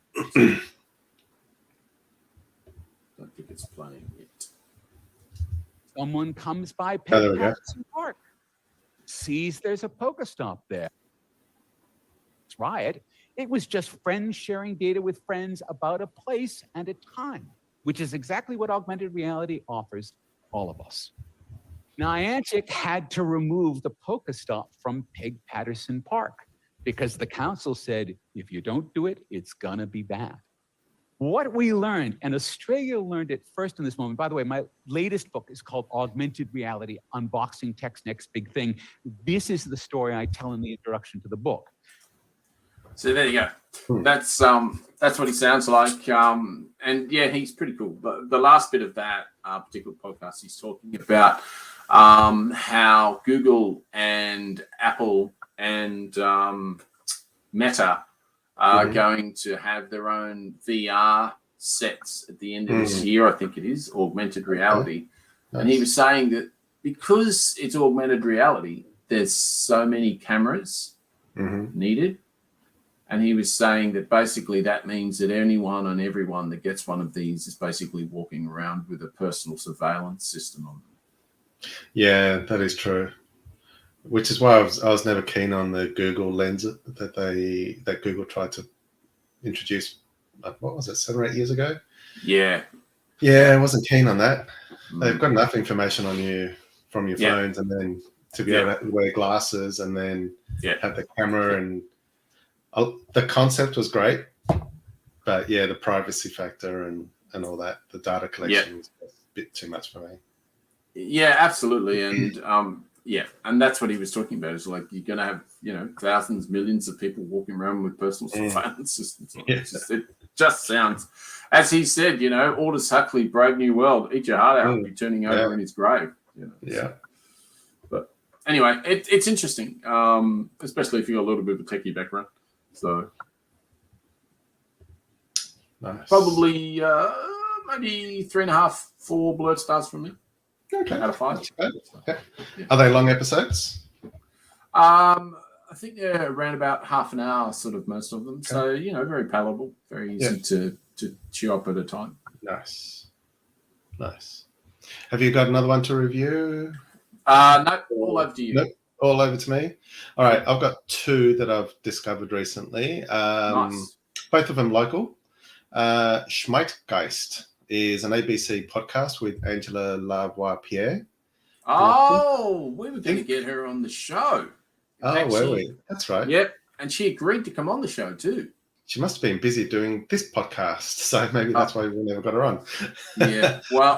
Speaker 2: Don't think it's playing yet.
Speaker 10: Someone comes by Patterson Park, sees there's a Pokestop there. Try it. It was just friends sharing data with friends about a place and a time, which is exactly what augmented reality offers all of us. Niantic had to remove the Pokestop from Peg Patterson Park because the council said, if you don't do it, it's gonna be bad. What we learned, and Australia learned it first in this moment. By the way, my latest book is called Augmented Reality, Unboxing Tech's Next Big Thing. This is the story I tell in the introduction to the book.
Speaker 2: So there you go. That's what he sounds like. And yeah, he's pretty cool. The last bit of that particular podcast, he's talking about how Google and Apple and Meta are going to have their own VR sets at the end of this year, I think it is, augmented reality. Nice. And he was saying that because it's augmented reality, there's so many cameras needed. And he was saying that basically that means that anyone and everyone that gets one of these is basically walking around with a personal surveillance system on them.
Speaker 5: Yeah, that is true. Which is why I was never keen on the Google lens that Google tried to introduce. What was it, 7 or 8 years ago?
Speaker 2: Yeah,
Speaker 5: I wasn't keen on that. They've got enough information on you from your phones, and then to be able to wear glasses and then have the camera and the concept was great, but the privacy factor and all that, the data collection was a bit too much for me.
Speaker 2: Yeah, absolutely, and and that's what he was talking about. Is like you're going to have thousands, millions of people walking around with personal surveillance. It just sounds, as he said, Aldous Huxley, Brave New World, eat your heart out and be turning over in his grave. But anyway, it's interesting, especially if you got a little bit of a techie background. So
Speaker 5: nice.
Speaker 2: Probably maybe 3.5, 4 blurred stars from me.
Speaker 5: Okay.
Speaker 2: Out of 5.
Speaker 5: Okay. Are they long episodes?
Speaker 2: I think they're around about half an hour, sort of most of them. So very palatable, very easy to chew up at a time.
Speaker 5: Nice. Have you got another one to review?
Speaker 2: No, all over to you.
Speaker 5: Nope, all over to me. All right, I've got 2 that I've discovered recently.
Speaker 2: Nice.
Speaker 5: Both of them local. Schmeitgeist is an ABC podcast with Angela Lavoie-Pierre.
Speaker 2: Oh, we were going to get her on the show.
Speaker 5: Oh, were we? That's right.
Speaker 2: Yep, and she agreed to come on the show too.
Speaker 5: She must have been busy doing this podcast, so maybe that's why we never got her on.
Speaker 2: Yeah, well,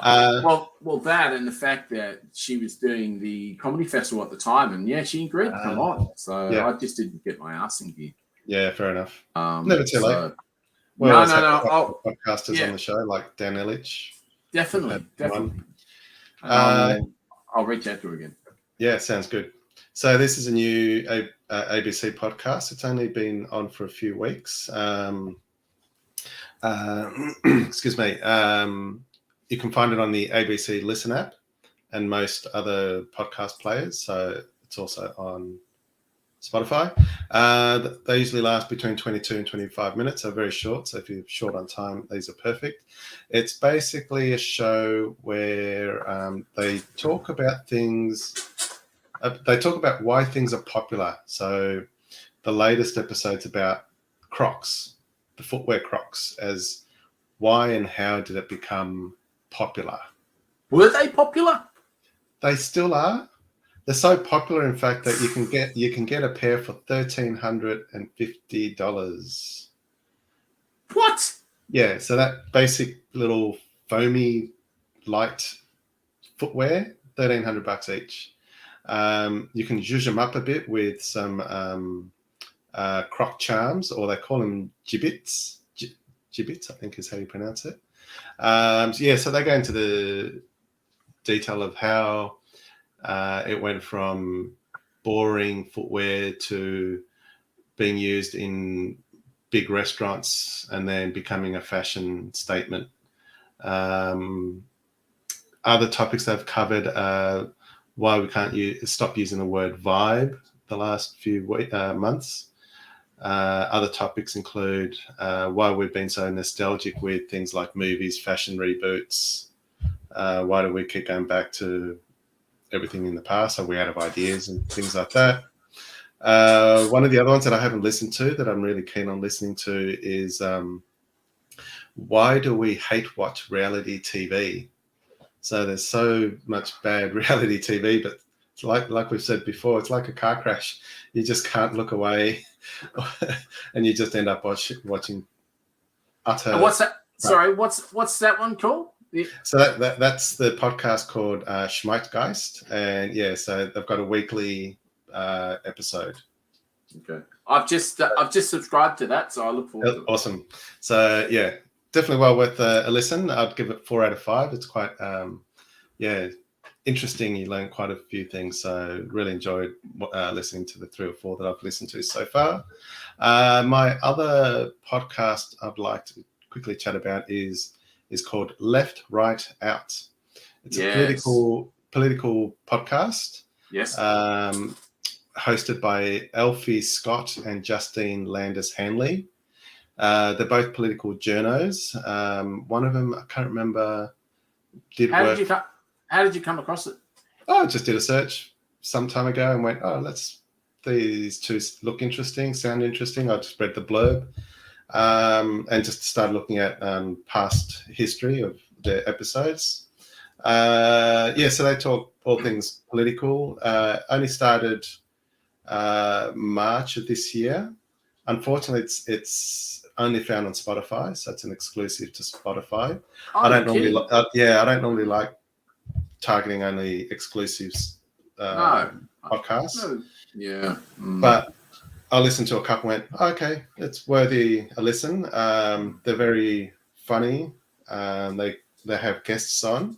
Speaker 2: that and the fact that she was doing the comedy festival at the time, and she agreed to come on. So I just didn't get my ass in gear.
Speaker 5: Yeah, fair enough. Never too late.
Speaker 2: No.
Speaker 5: Podcasters on the show like Dan Illich.
Speaker 2: Definitely. I'll reach out to her again. Yeah,
Speaker 5: sounds good. So this is a new ABC podcast. It's only been on for a few weeks. Excuse me. You can find it on the ABC Listen app and most other podcast players. So it's also on Spotify. They usually last between 22 and 25 minutes, so very short. So if you're short on time, these are perfect. It's basically a show where they talk about things. They talk about why things are popular. So the latest episode's about Crocs, the footwear Crocs, as why and how did it become popular?
Speaker 2: Were they popular?
Speaker 5: They still are. They're so popular, in fact, that you can get a pair for $1,350.
Speaker 2: What?
Speaker 5: Yeah, so that basic little foamy light footwear, $1,300 each. You can zhuzh them up a bit with some croc charms, or they call them gibbets. Gibbets, I think is how you pronounce it. So they go into the detail of how it went from boring footwear to being used in big restaurants and then becoming a fashion statement. Other topics they've covered are why we can't stop using the word vibe the last few months. Other topics include why we've been so nostalgic with things like movies, fashion reboots. Why do we keep going back to everything in the past? Are we out of ideas and things like that? One of the other ones that I haven't listened to that I'm really keen on listening to is why do we hate watch reality TV? So there's so much bad reality TV, but it's like we've said before, it's like a car crash. You just can't look away, and you just end up watching utter.
Speaker 2: And what's that? Sorry, what's that one called?
Speaker 5: So that's the podcast called Schmeitgeist, and so they've got a weekly episode.
Speaker 2: Okay, I've just subscribed to that, so I look forward to it.
Speaker 5: Awesome. So definitely well worth a listen. I'd give it 4 out of 5. It's quite interesting. You learn quite a few things, so really enjoyed listening to the 3 or 4 that I've listened to so far. My other podcast I'd like to quickly chat about is called Left, Right, Out. It's a political podcast.
Speaker 2: Yes.
Speaker 5: Hosted by Elfie Scott and Justine Landis Hanley. They're both political journos. One of them, I can't remember,
Speaker 2: How did you come across it?
Speaker 5: Oh, I just did a search some time ago and went, these two look interesting, sound interesting. I just read the blurb and just started looking at past history of their episodes. So they talk all things political. Only started March of this year. Unfortunately, it's only found on Spotify, so it's an exclusive to Spotify. I don't normally like targeting only exclusives podcasts.
Speaker 2: No. Yeah,
Speaker 5: but I listened to a couple. And went, okay, it's worthy a listen. They're very funny. They have guests on.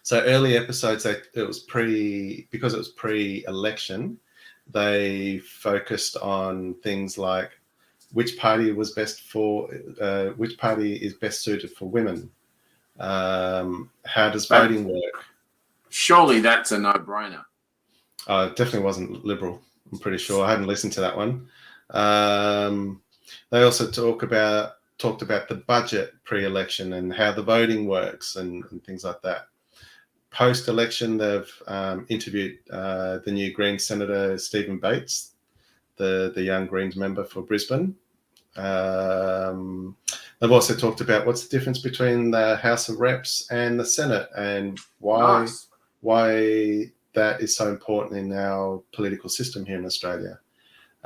Speaker 5: So early episodes, because it was pre-election, they focused on things like which party is best suited for women. How does voting work?
Speaker 2: Surely that's a no-brainer.
Speaker 5: It definitely wasn't Liberal. I'm pretty sure. I hadn't listened to that one. They also talked about the budget pre-election and how the voting works and things like that. Post-election, they've interviewed the new Greens Senator Stephen Bates, the young Greens member for Brisbane. They've also talked about what's the difference between the House of Reps and the Senate and why that is so important in our political system here in Australia.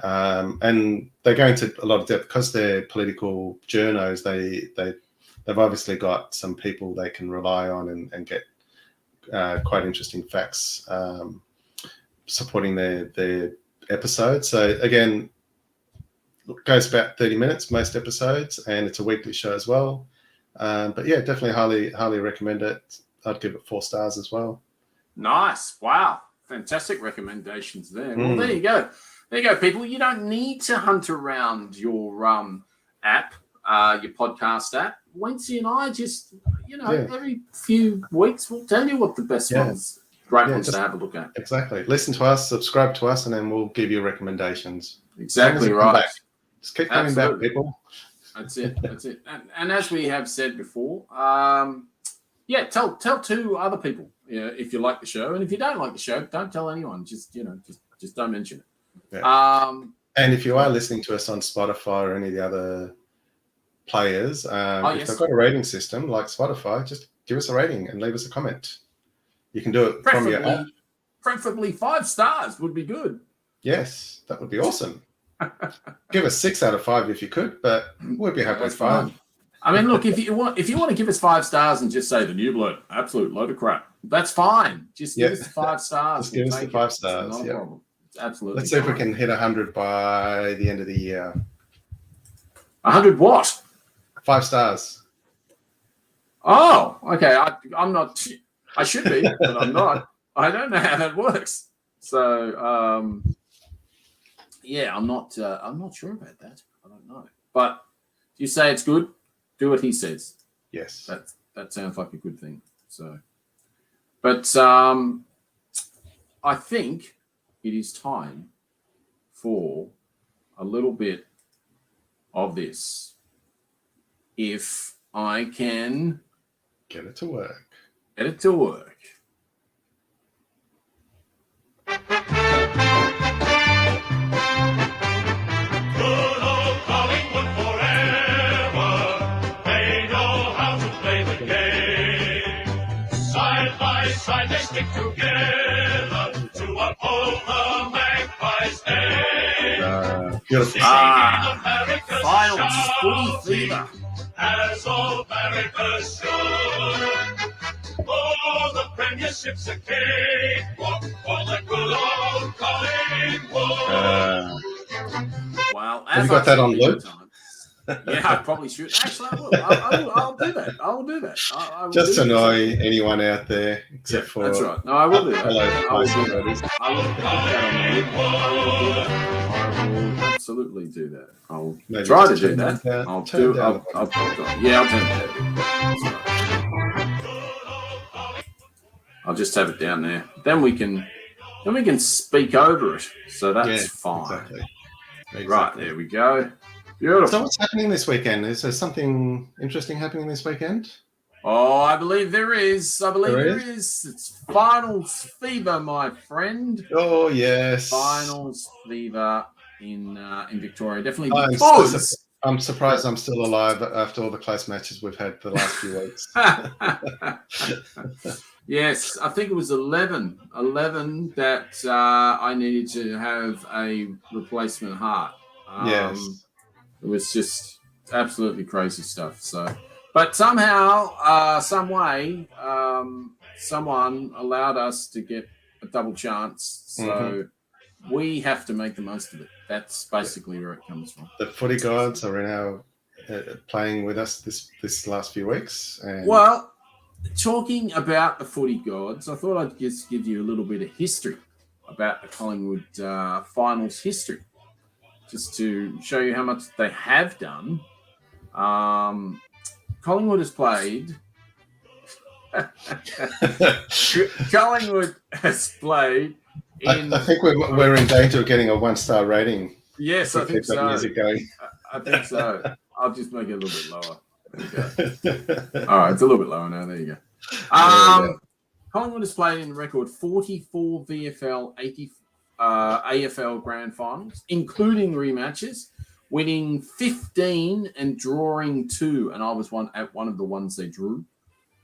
Speaker 5: And they go into a lot of depth because they're political journos. They've obviously got some people they can rely on and get quite interesting facts supporting their episode. So again, it goes about 30 minutes most episodes, and it's a weekly show as well. But yeah, definitely highly recommend it. I'd give it 4 stars as well.
Speaker 2: Nice. Wow. Fantastic recommendations there. Well, there you go. There you go, people. You don't need to hunt around your app, your podcast app. Wencee and I just, every few weeks we'll tell you what the best ones, ones to have a look at.
Speaker 5: Exactly. Listen to us, subscribe to us, and then we'll give you recommendations.
Speaker 2: Exactly right.
Speaker 5: Just keep coming back, people.
Speaker 2: That's it. That's it. And as we have said before, tell 2 other people if you like the show, and if you don't like the show, don't tell anyone. Just don't mention it.
Speaker 5: Yeah. And if you are listening to us on Spotify or any of the other players, if they've got a rating system like Spotify, just give us a rating and leave us a comment. You can do it from your app.
Speaker 2: Preferably 5 stars would be good.
Speaker 5: Yes, that would be awesome. Give us 6 out of 5 if you could, but we'd be happy with 5.
Speaker 2: I mean, look, if you want to give us 5 stars and just say the new blood, absolute load of crap, that's fine. Just give us the 5 stars.
Speaker 5: Just give us the 5 stars.
Speaker 2: Not a problem. It's absolutely.
Speaker 5: Let's see if we can hit 100 by the end of the year.
Speaker 2: 100 what?
Speaker 5: 5 stars.
Speaker 2: Oh, okay. I'm not. I should be, but I'm not. I don't know how that works. So, I'm not sure about that. I don't know. But if you say it's good, do what he says.
Speaker 5: Yes.
Speaker 2: That sounds like a good thing. So, but I think it is time for a little bit of this. If I can
Speaker 5: get it to work.
Speaker 2: Get it to work.
Speaker 3: They stick together to uphold the Magpies' name.
Speaker 5: Beautiful.
Speaker 2: Finals, footy fever.
Speaker 3: As all America should. Oh, the premiership's a cakewalk for the good old Collingwood.
Speaker 2: Well,
Speaker 5: have you got that on loop?
Speaker 2: Yeah, I probably should. Actually, I will. I'll do that. I will do that. I will
Speaker 5: just
Speaker 2: do
Speaker 5: annoy anyone out there, except for.
Speaker 2: That's right. No, I will do that. I will do
Speaker 5: that.
Speaker 2: I will absolutely do that. I'll try to do that. I'll turn it down. I'll just have it down there. Then we can speak over it. So that's fine.
Speaker 5: Exactly.
Speaker 2: Right, there we go. Beautiful.
Speaker 5: So what's happening this weekend? Is there something interesting happening this weekend?
Speaker 2: Oh, I believe there is. There is. It's finals fever, my friend.
Speaker 5: Oh, yes.
Speaker 2: Finals fever in Victoria. Definitely.
Speaker 5: I'm surprised I'm still alive after all the close matches we've had the last few weeks.
Speaker 2: Yes, I think it was 11 that I needed to have a replacement heart.
Speaker 5: Yes.
Speaker 2: It was just absolutely crazy stuff. So, but somehow, some way, someone allowed us to get a double chance. So we have to make the most of it. That's basically where it comes from.
Speaker 5: The footy gods are now playing with us this last few weeks. And
Speaker 2: Well, talking about the footy gods, I thought I'd just give you a little bit of history about the Collingwood finals history, just to show you how much they have done. Collingwood has played. Collingwood has played.
Speaker 5: I think we're in danger of getting a 1-star rating.
Speaker 2: Yes, I think so.
Speaker 5: Music going.
Speaker 2: I think so. I'll just make it a little bit lower. There you go. All right, it's a little bit lower now. There you go. Collingwood has played in record 44 VFL, 80 AFL grand finals, including rematches, winning 15 and drawing 2. And I was at one of the ones they drew.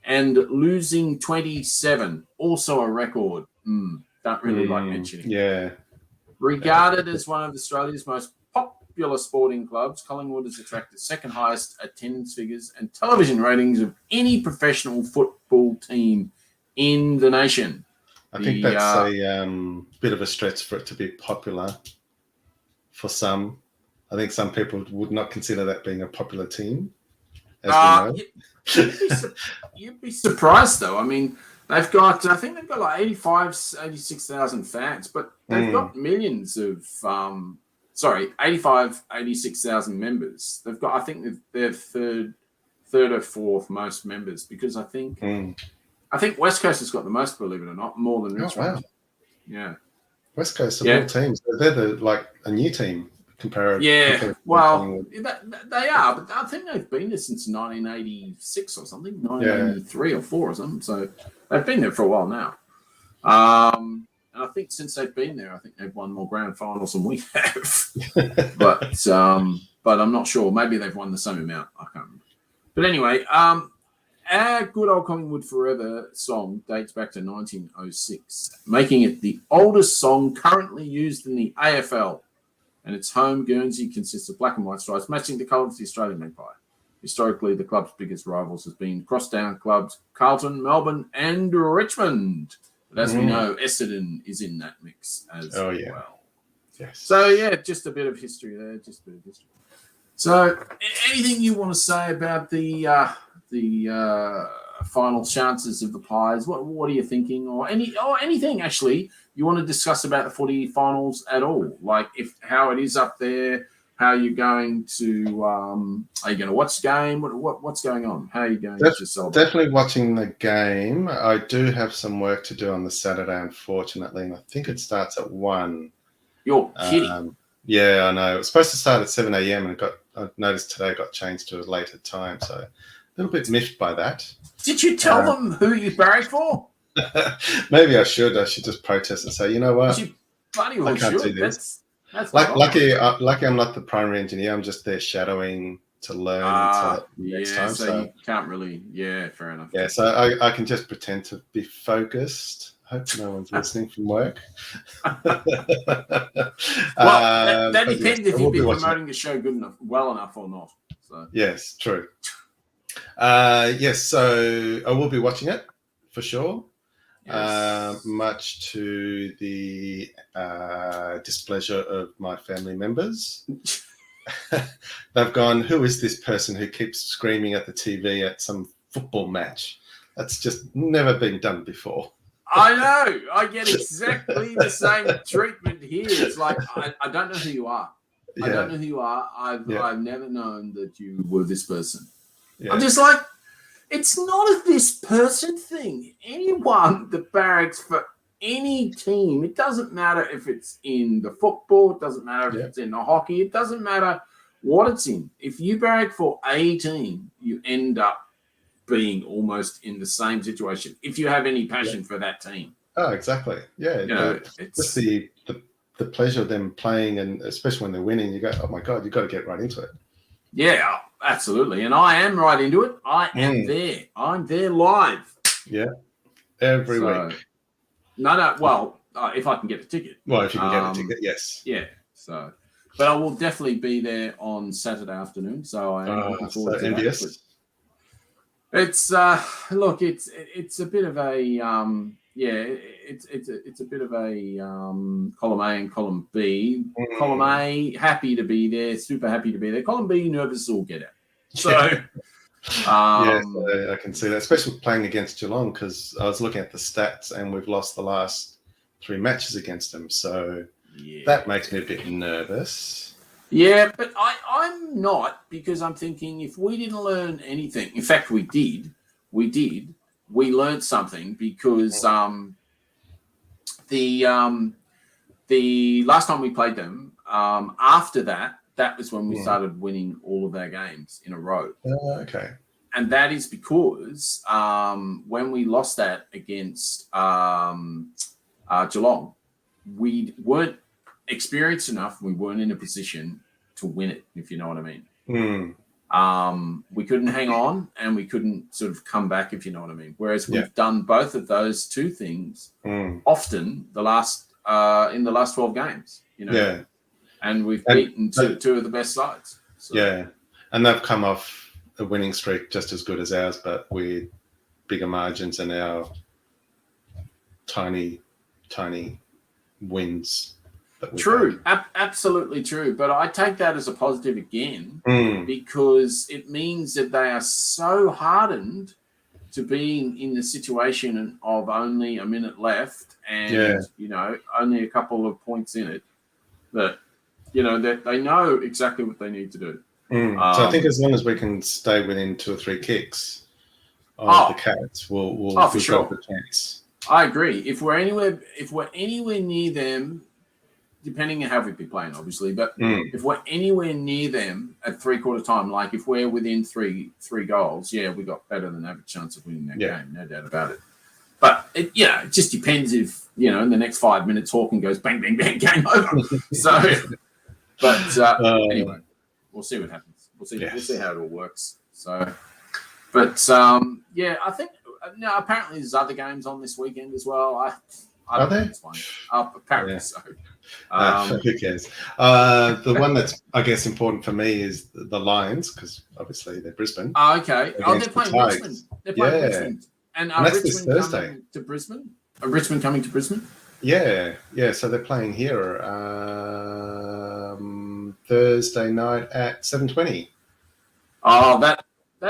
Speaker 2: And losing 27, also a record. Don't really like mentioning.
Speaker 5: Yeah.
Speaker 2: Regarded as one of Australia's most popular sporting clubs, Collingwood has attracted second highest attendance figures and television ratings of any professional football team in the nation.
Speaker 5: I think that's a bit of a stretch for it to be popular for some. I think some people would not consider that being a popular team, as we know.
Speaker 2: You'd be surprised, though. I mean, I think they've got like 86,000 fans, but they've got millions of, 86,000 members. They've got, I think they're third or fourth most members, because I think West Coast has got the most, believe it or not, more than Richmond.
Speaker 5: Wow.
Speaker 2: Yeah.
Speaker 5: West Coast of all teams, they're like a new team.
Speaker 2: Yeah, well, they are, but I think they've been there since 1986 or something, 1983 or 4 or something. So they've been there for a while now. And I think since they've been there, I think they've won more grand finals than we have. but I'm not sure. Maybe they've won the same amount. I can't remember. But anyway, our good old Collingwood Forever song dates back to 1906, making it the oldest song currently used in the AFL. And its home Guernsey consists of black and white stripes, matching the colours of the Australian magpie. Historically, the club's biggest rivals has been crosstown clubs Carlton, Melbourne, and Richmond. But as we know, Essendon is in that mix as well.
Speaker 5: Yes.
Speaker 2: So, yeah, just a bit of history there. So, anything you want to say about the final chances of the Pies? What are you thinking, or anything actually you want to discuss about the footy finals at all? Like how it is up there, how you're going to are you going to watch the game? What's going on? How are you going to celebrate?
Speaker 5: Definitely watching the game. I do have some work to do on the Saturday, unfortunately, and I think it starts at 1.
Speaker 2: You're kidding.
Speaker 5: Yeah, I know. It was supposed to start at 7 a.m. and I noticed today it got changed to a later time, so a little bit miffed by that.
Speaker 2: Did you tell them who you barracked for?
Speaker 5: Maybe I should. I should just protest and say, you know what?
Speaker 2: You bloody well
Speaker 5: I can't
Speaker 2: should.
Speaker 5: do this.
Speaker 2: That's
Speaker 5: lucky I'm not the primary engineer. I'm just there shadowing to learn until next time.
Speaker 2: So you can't really. Yeah, fair enough.
Speaker 5: Yeah, so I can just pretend to be focused. Hope no one's listening from work.
Speaker 2: Well, that depends if you've been promoting the show well enough or not. So.
Speaker 5: Yes, true. Yes, so I will be watching it for sure. Yes. Much to the displeasure of my family members. They've gone, who is this person who keeps screaming at the TV at some football match? That's just never been done before.
Speaker 2: I know. I get exactly the same treatment here. It's like, I don't know who you are. I don't know who you are. I've never known that you were this person. Yeah. I'm just like, it's not a this person thing. Anyone that barracks for any team, it doesn't matter if it's in the football, it doesn't matter if it's in the hockey, it doesn't matter what it's in. If you barrack for a team, you end up being almost in the same situation if you have any passion for that team.
Speaker 5: Oh, exactly. Yeah.
Speaker 2: You know,
Speaker 5: it's just the pleasure of them playing, and especially when they're winning, you go, oh my God, you've got to get right into it.
Speaker 2: Yeah, absolutely. And I am right into it. I am there. I'm there live.
Speaker 5: Yeah, every week.
Speaker 2: No. Well, if I can get a ticket.
Speaker 5: Well, if you can get a ticket, yes.
Speaker 2: Yeah. So, but I will definitely be there on Saturday afternoon. So I am looking forward to
Speaker 5: envious.
Speaker 2: that. It's look, it's a bit of a it's a bit of a column A and column B. Column A, happy to be there, super happy to be there. Column B, nervous all get out. So
Speaker 5: I can see that, especially playing against Geelong, because I was looking at the stats and we've lost the last 3 matches against them. So that makes me a bit nervous.
Speaker 2: Yeah, but I'm not, because I'm thinking if we didn't learn anything, in fact, we learned something, because the last time we played them, after that was when we started winning all of our games in a row.
Speaker 5: Okay.
Speaker 2: And that is because when we lost that against Geelong, we weren't experienced enough. We weren't in a position to win it, if you know what I mean. We couldn't hang on, and we couldn't sort of come back, if you know what I mean. Whereas we've done both of those two things often in the last 12 games, you know. Yeah. And we've beaten two of the best sides. So.
Speaker 5: Yeah. And they've come off a winning streak just as good as ours, but with bigger margins and our tiny wins.
Speaker 2: True, absolutely true. But I take that as a positive again, because it means that they are so hardened to being in the situation of only a minute left and you know, only a couple of points in it, that you know that they know exactly what they need to do.
Speaker 5: So I think as long as we can stay within 2 or 3 kicks of the Cats, we'll
Speaker 2: for sure.
Speaker 5: Have a chance.
Speaker 2: I agree. If we're anywhere near them, depending on how we'd be playing, obviously, but if we're anywhere near them at 3/4 time, like if we're within three goals, we got better than average chance of winning that game, no doubt about it. But it just depends if in the next 5 minutes Hawking goes bang bang bang, game over. So, but anyway, we'll see what happens. We'll see how it all works. So, but I think apparently there's other games on this weekend as well. I don't know this one. Apparently so.
Speaker 5: Who cares? The one that's, I guess, important for me is the Lions, because obviously they're Brisbane.
Speaker 2: Oh, okay. They're playing Richmond. They're playing Richmond. And
Speaker 5: that's
Speaker 2: Richmond
Speaker 5: this Thursday.
Speaker 2: coming to Brisbane? Are Richmond coming to Brisbane?
Speaker 5: Yeah. So they're playing here Thursday night at 7:20.
Speaker 2: Oh, that'd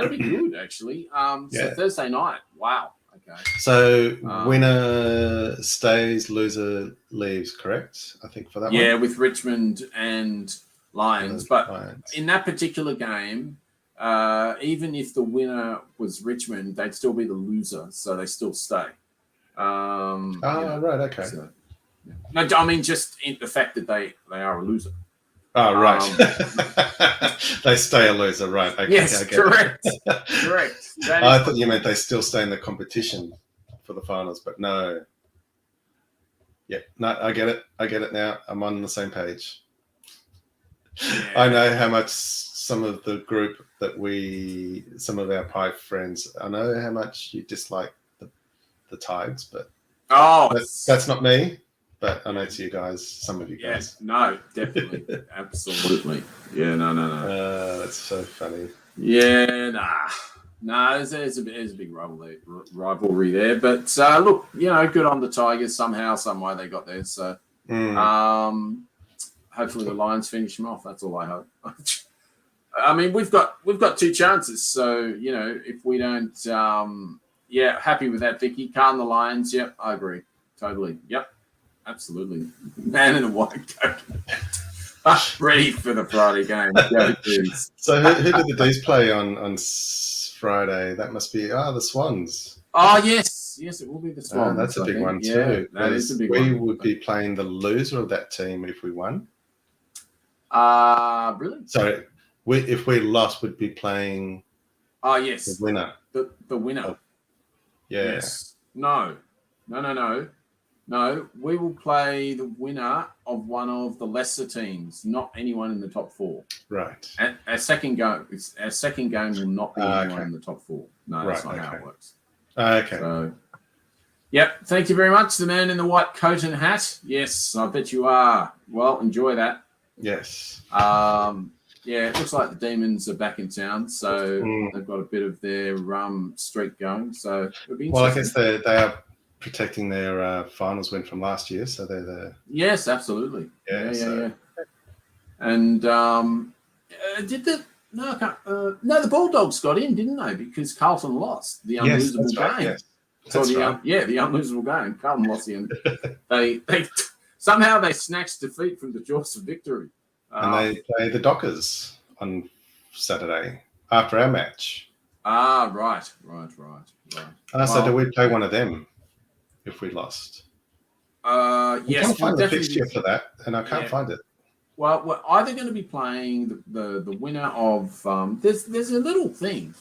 Speaker 2: be good, actually. So Thursday night. Wow. Okay.
Speaker 5: So winner stays, loser leaves, correct? I think for that one.
Speaker 2: Yeah, with Richmond and Lions. But in that particular game, even if the winner was Richmond, they'd still be the loser, so they still stay.
Speaker 5: Right, okay. So,
Speaker 2: no, I mean just in the fact that they are a loser.
Speaker 5: Oh, right. They stay a loser, right. Okay,
Speaker 2: yes, correct. Correct.
Speaker 5: I thought you meant they still stay in the competition for the finals, but no. Yeah, no, I get it now. I'm on the same page. Yeah. I know how much some of the group some of our Pie friends, I know how much you dislike the Tigers, but that's not me. But I know it's you guys, some of you guys.
Speaker 2: No, definitely. Absolutely. Yeah, no.
Speaker 5: That's so funny.
Speaker 2: Yeah, nah. There's a big rivalry there. But look, good on the Tigers. Somehow, some way they got there. So hopefully the Lions finish them off. That's all I hope. I mean, we've got 2 chances. So, if we don't happy with that, Vicky. Calm the Lions. Yep, I agree. Totally. Yep. Absolutely. Man in a white coat. Ready for the Friday game. Go, dudes.
Speaker 5: So who did the D's play on Friday? That must be the Swans.
Speaker 2: Oh, yes. Yes, it will be the Swans.
Speaker 5: That's a big one too.
Speaker 2: That is a big one.
Speaker 5: We would be playing the loser of that team if we won.
Speaker 2: Really?
Speaker 5: So if we lost, we'd be playing
Speaker 2: yes.
Speaker 5: the winner.
Speaker 2: The winner.
Speaker 5: Yeah.
Speaker 2: Yes. No. No, we will play the winner of one of the lesser teams, not anyone in the top 4.
Speaker 5: Right.
Speaker 2: Our second game will not be anyone in the top 4. No, that's not how it works.
Speaker 5: Okay.
Speaker 2: So, yep. Thank you very much, the man in the white coat and hat. Yes, I bet you are. Well, enjoy that.
Speaker 5: Yes.
Speaker 2: Yeah, it looks like the Demons are back in town, so they've got a bit of their streak going. So it'll be interesting.
Speaker 5: Well, I guess they are protecting their finals win from last year, so they're the.
Speaker 2: Yes, absolutely. Yeah. And did the the Bulldogs got in, didn't they? Because Carlton lost the unlosable game.
Speaker 5: Right, yes.
Speaker 2: The unlosable game. Carlton lost the end. they somehow they snatched defeat from the jaws of victory.
Speaker 5: And they play the Dockers on Saturday after our match.
Speaker 2: Right.
Speaker 5: So do we play one of them if we lost?
Speaker 2: Yes.
Speaker 5: I can't find the fixture for that, and I can't find it.
Speaker 2: Well, we're either going to be playing the winner of there's a little thing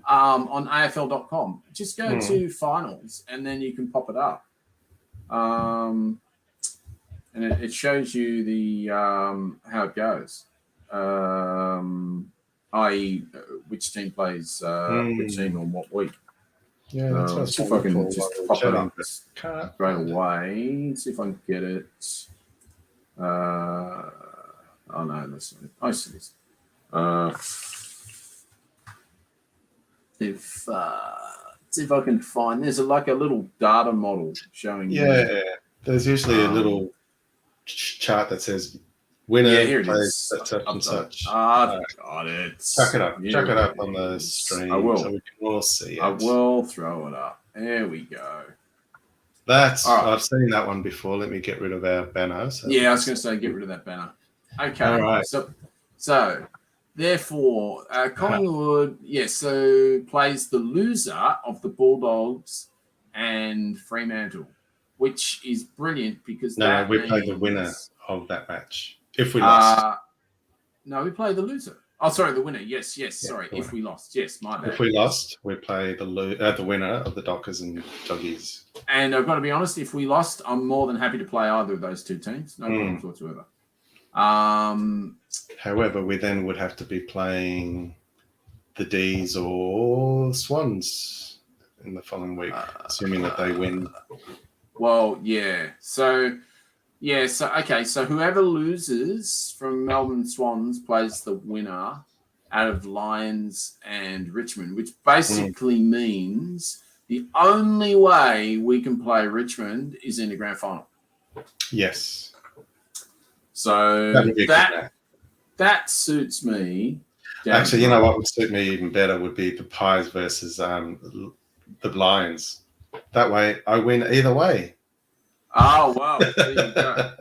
Speaker 2: on AFL.com. Just go to finals, and then you can pop it up. And it shows you the how it goes, i.e., which team plays which team on what week.
Speaker 5: Yeah, that's what
Speaker 2: see if I can just pop it up straight away. See if I can get it. Oh no, that's not it. I see this. See if I can find. There's like a little data model showing.
Speaker 5: Yeah, there's usually a little chart that says winner plays such and such.
Speaker 2: Got it.
Speaker 5: Chuck it up on the stream.
Speaker 2: I will.
Speaker 5: So we can all see it.
Speaker 2: I will throw it up. There we go.
Speaker 5: I've seen that one before. Let me get rid of our banner.
Speaker 2: Yeah, I was going to say get rid of that banner. Okay.
Speaker 5: All right.
Speaker 2: So therefore, Collingwood, so plays the loser of the Bulldogs and Fremantle, which is brilliant because
Speaker 5: we play the winner of that match if we lost.
Speaker 2: No, we play the loser. Oh, sorry, the winner. Yes. Sorry, if we lost. Yes, my bad.
Speaker 5: If we lost, we play the winner of the Dockers and Joggies.
Speaker 2: And I've got to be honest, if we lost, I'm more than happy to play either of those two teams. No problems whatsoever.
Speaker 5: However, we then would have to be playing the D's or Swans in the following week, assuming that they win.
Speaker 2: Well, yeah. So whoever loses from Melbourne Swans plays the winner out of Lions and Richmond, which basically means the only way we can play Richmond is in the grand final.
Speaker 5: Yes.
Speaker 2: So that suits me.
Speaker 5: Actually, you know what would suit me even better would be the Pies versus the Lions. That way, I win either way.
Speaker 2: Oh, wow. There you go.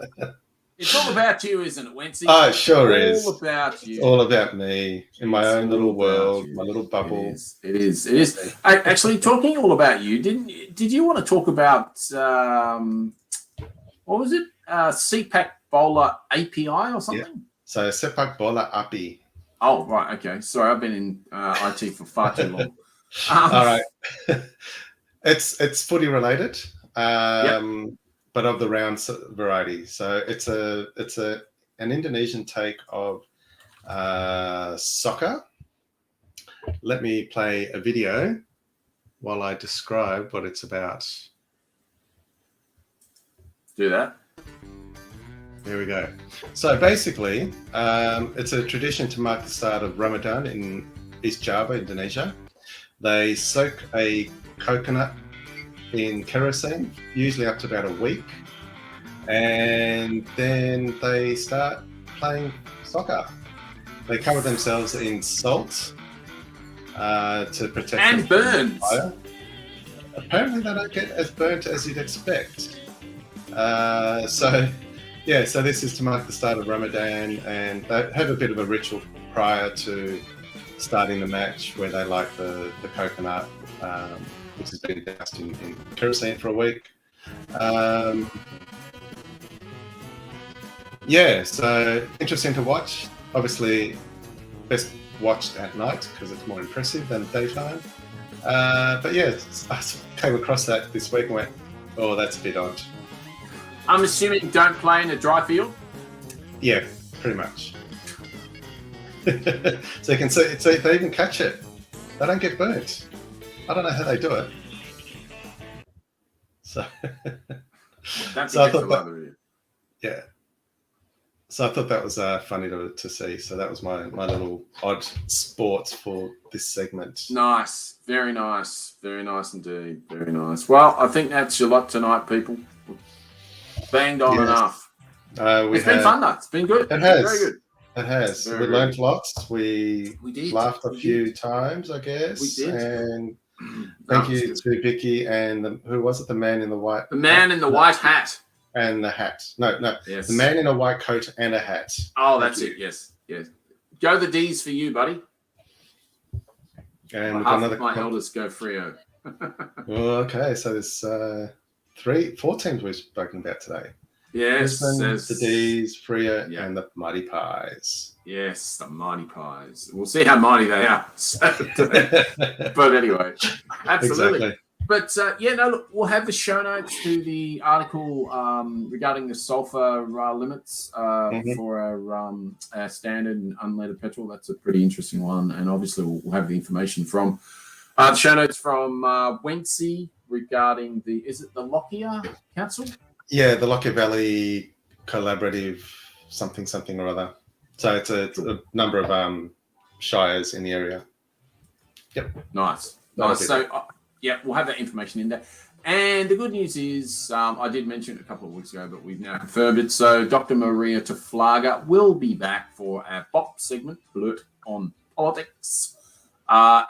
Speaker 2: It's all about you, isn't it, Wencee?
Speaker 5: Oh, it sure is.
Speaker 2: It's all about you.
Speaker 5: It's all about me in my own little world, my little bubble.
Speaker 2: It is. Actually, talking all about you, did you want to talk about, what was it? CPAC Bowler API or something?
Speaker 5: Yeah. So CPAC Bowler API.
Speaker 2: Oh, right. Okay. Sorry, I've been in IT for far too long.
Speaker 5: All right. It's footy related. But of the round variety. So it's an Indonesian take of soccer. Let me play a video while I describe what it's about.
Speaker 2: Do that.
Speaker 5: Here we go. So basically, it's a tradition to mark the start of Ramadan in East Java, Indonesia. They soak a coconut in kerosene, usually up to about a week, and then they start playing soccer. They cover themselves in salt to protect
Speaker 2: and burns.
Speaker 5: Fire. Apparently, they don't get as burnt as you'd expect. So this is to mark the start of Ramadan, and they have a bit of a ritual prior to starting the match where they light the coconut, which has been doused in kerosene for a week. So interesting to watch. Obviously, best watched at night because it's more impressive than daytime. I came across that this week and went, oh, that's a bit odd.
Speaker 2: I'm assuming you don't play in a dry field?
Speaker 5: Yeah, pretty much. So you can see if they even catch it, they don't get burnt. I don't know how they do it. So,
Speaker 2: That's
Speaker 5: so I thought that, yeah. So I thought that was funny to see. So that was my little odd sports for this segment.
Speaker 2: Nice. Very nice. Very nice indeed. Very nice. Well, I think that's your lot tonight, people. Banged on enough. It's been fun, though. It's been good.
Speaker 5: It has.
Speaker 2: Very good.
Speaker 5: It has.
Speaker 2: Very,
Speaker 5: we learned lots. We
Speaker 2: did.
Speaker 5: laughed a few times, I guess.
Speaker 2: We did.
Speaker 5: And thank you to Vicky and who was it? The man in the white.
Speaker 2: The man in the white hat.
Speaker 5: And the hat. No.
Speaker 2: Yes.
Speaker 5: The man in a white coat and a hat.
Speaker 2: Oh, that's it. Yes. Go the D's for you, buddy.
Speaker 5: And
Speaker 2: half of my elders go Freo.
Speaker 5: Okay, so there's 4 teams we've spoken about today.
Speaker 2: Yes,
Speaker 5: the D's, Freo, and the Mighty Pies.
Speaker 2: Yes, the Mighty Pies. We'll see how mighty they are. But anyway, absolutely.
Speaker 5: Exactly.
Speaker 2: But look, we'll have the show notes to the article regarding the sulfur limits for our standard and unleaded petrol. That's a pretty interesting one. And obviously, we'll have the information from the show notes from Wencee regarding is it the Lockyer Council?
Speaker 5: Yeah, the Lockyer Valley Collaborative something or other. So it's a number of shires in the area. Yep.
Speaker 2: Nice. So, we'll have that information in there. And the good news is, I did mention it a couple of weeks ago, but we've now confirmed it. So Dr. Maria Taflaga will be back for our BOP segment, Blurt on Politics,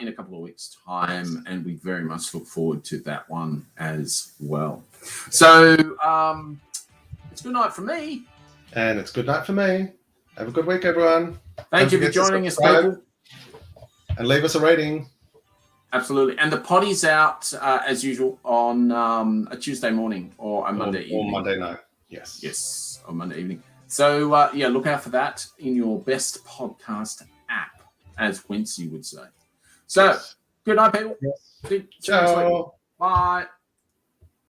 Speaker 2: in a couple of weeks' time. And we very much look forward to that one as well. So it's good night from me.
Speaker 5: And it's good night for me. Have a good week, everyone.
Speaker 2: Thank you for joining us, people.
Speaker 5: And leave us a rating.
Speaker 2: Absolutely. And the potty's out, as usual, on a Tuesday morning or a Monday evening.
Speaker 5: Or Monday night. Yes.
Speaker 2: Yes, on Monday evening. So, look out for that in your best podcast app, as Wencee would say. So, Good night, people.
Speaker 5: Yes.
Speaker 2: See you next week. Bye.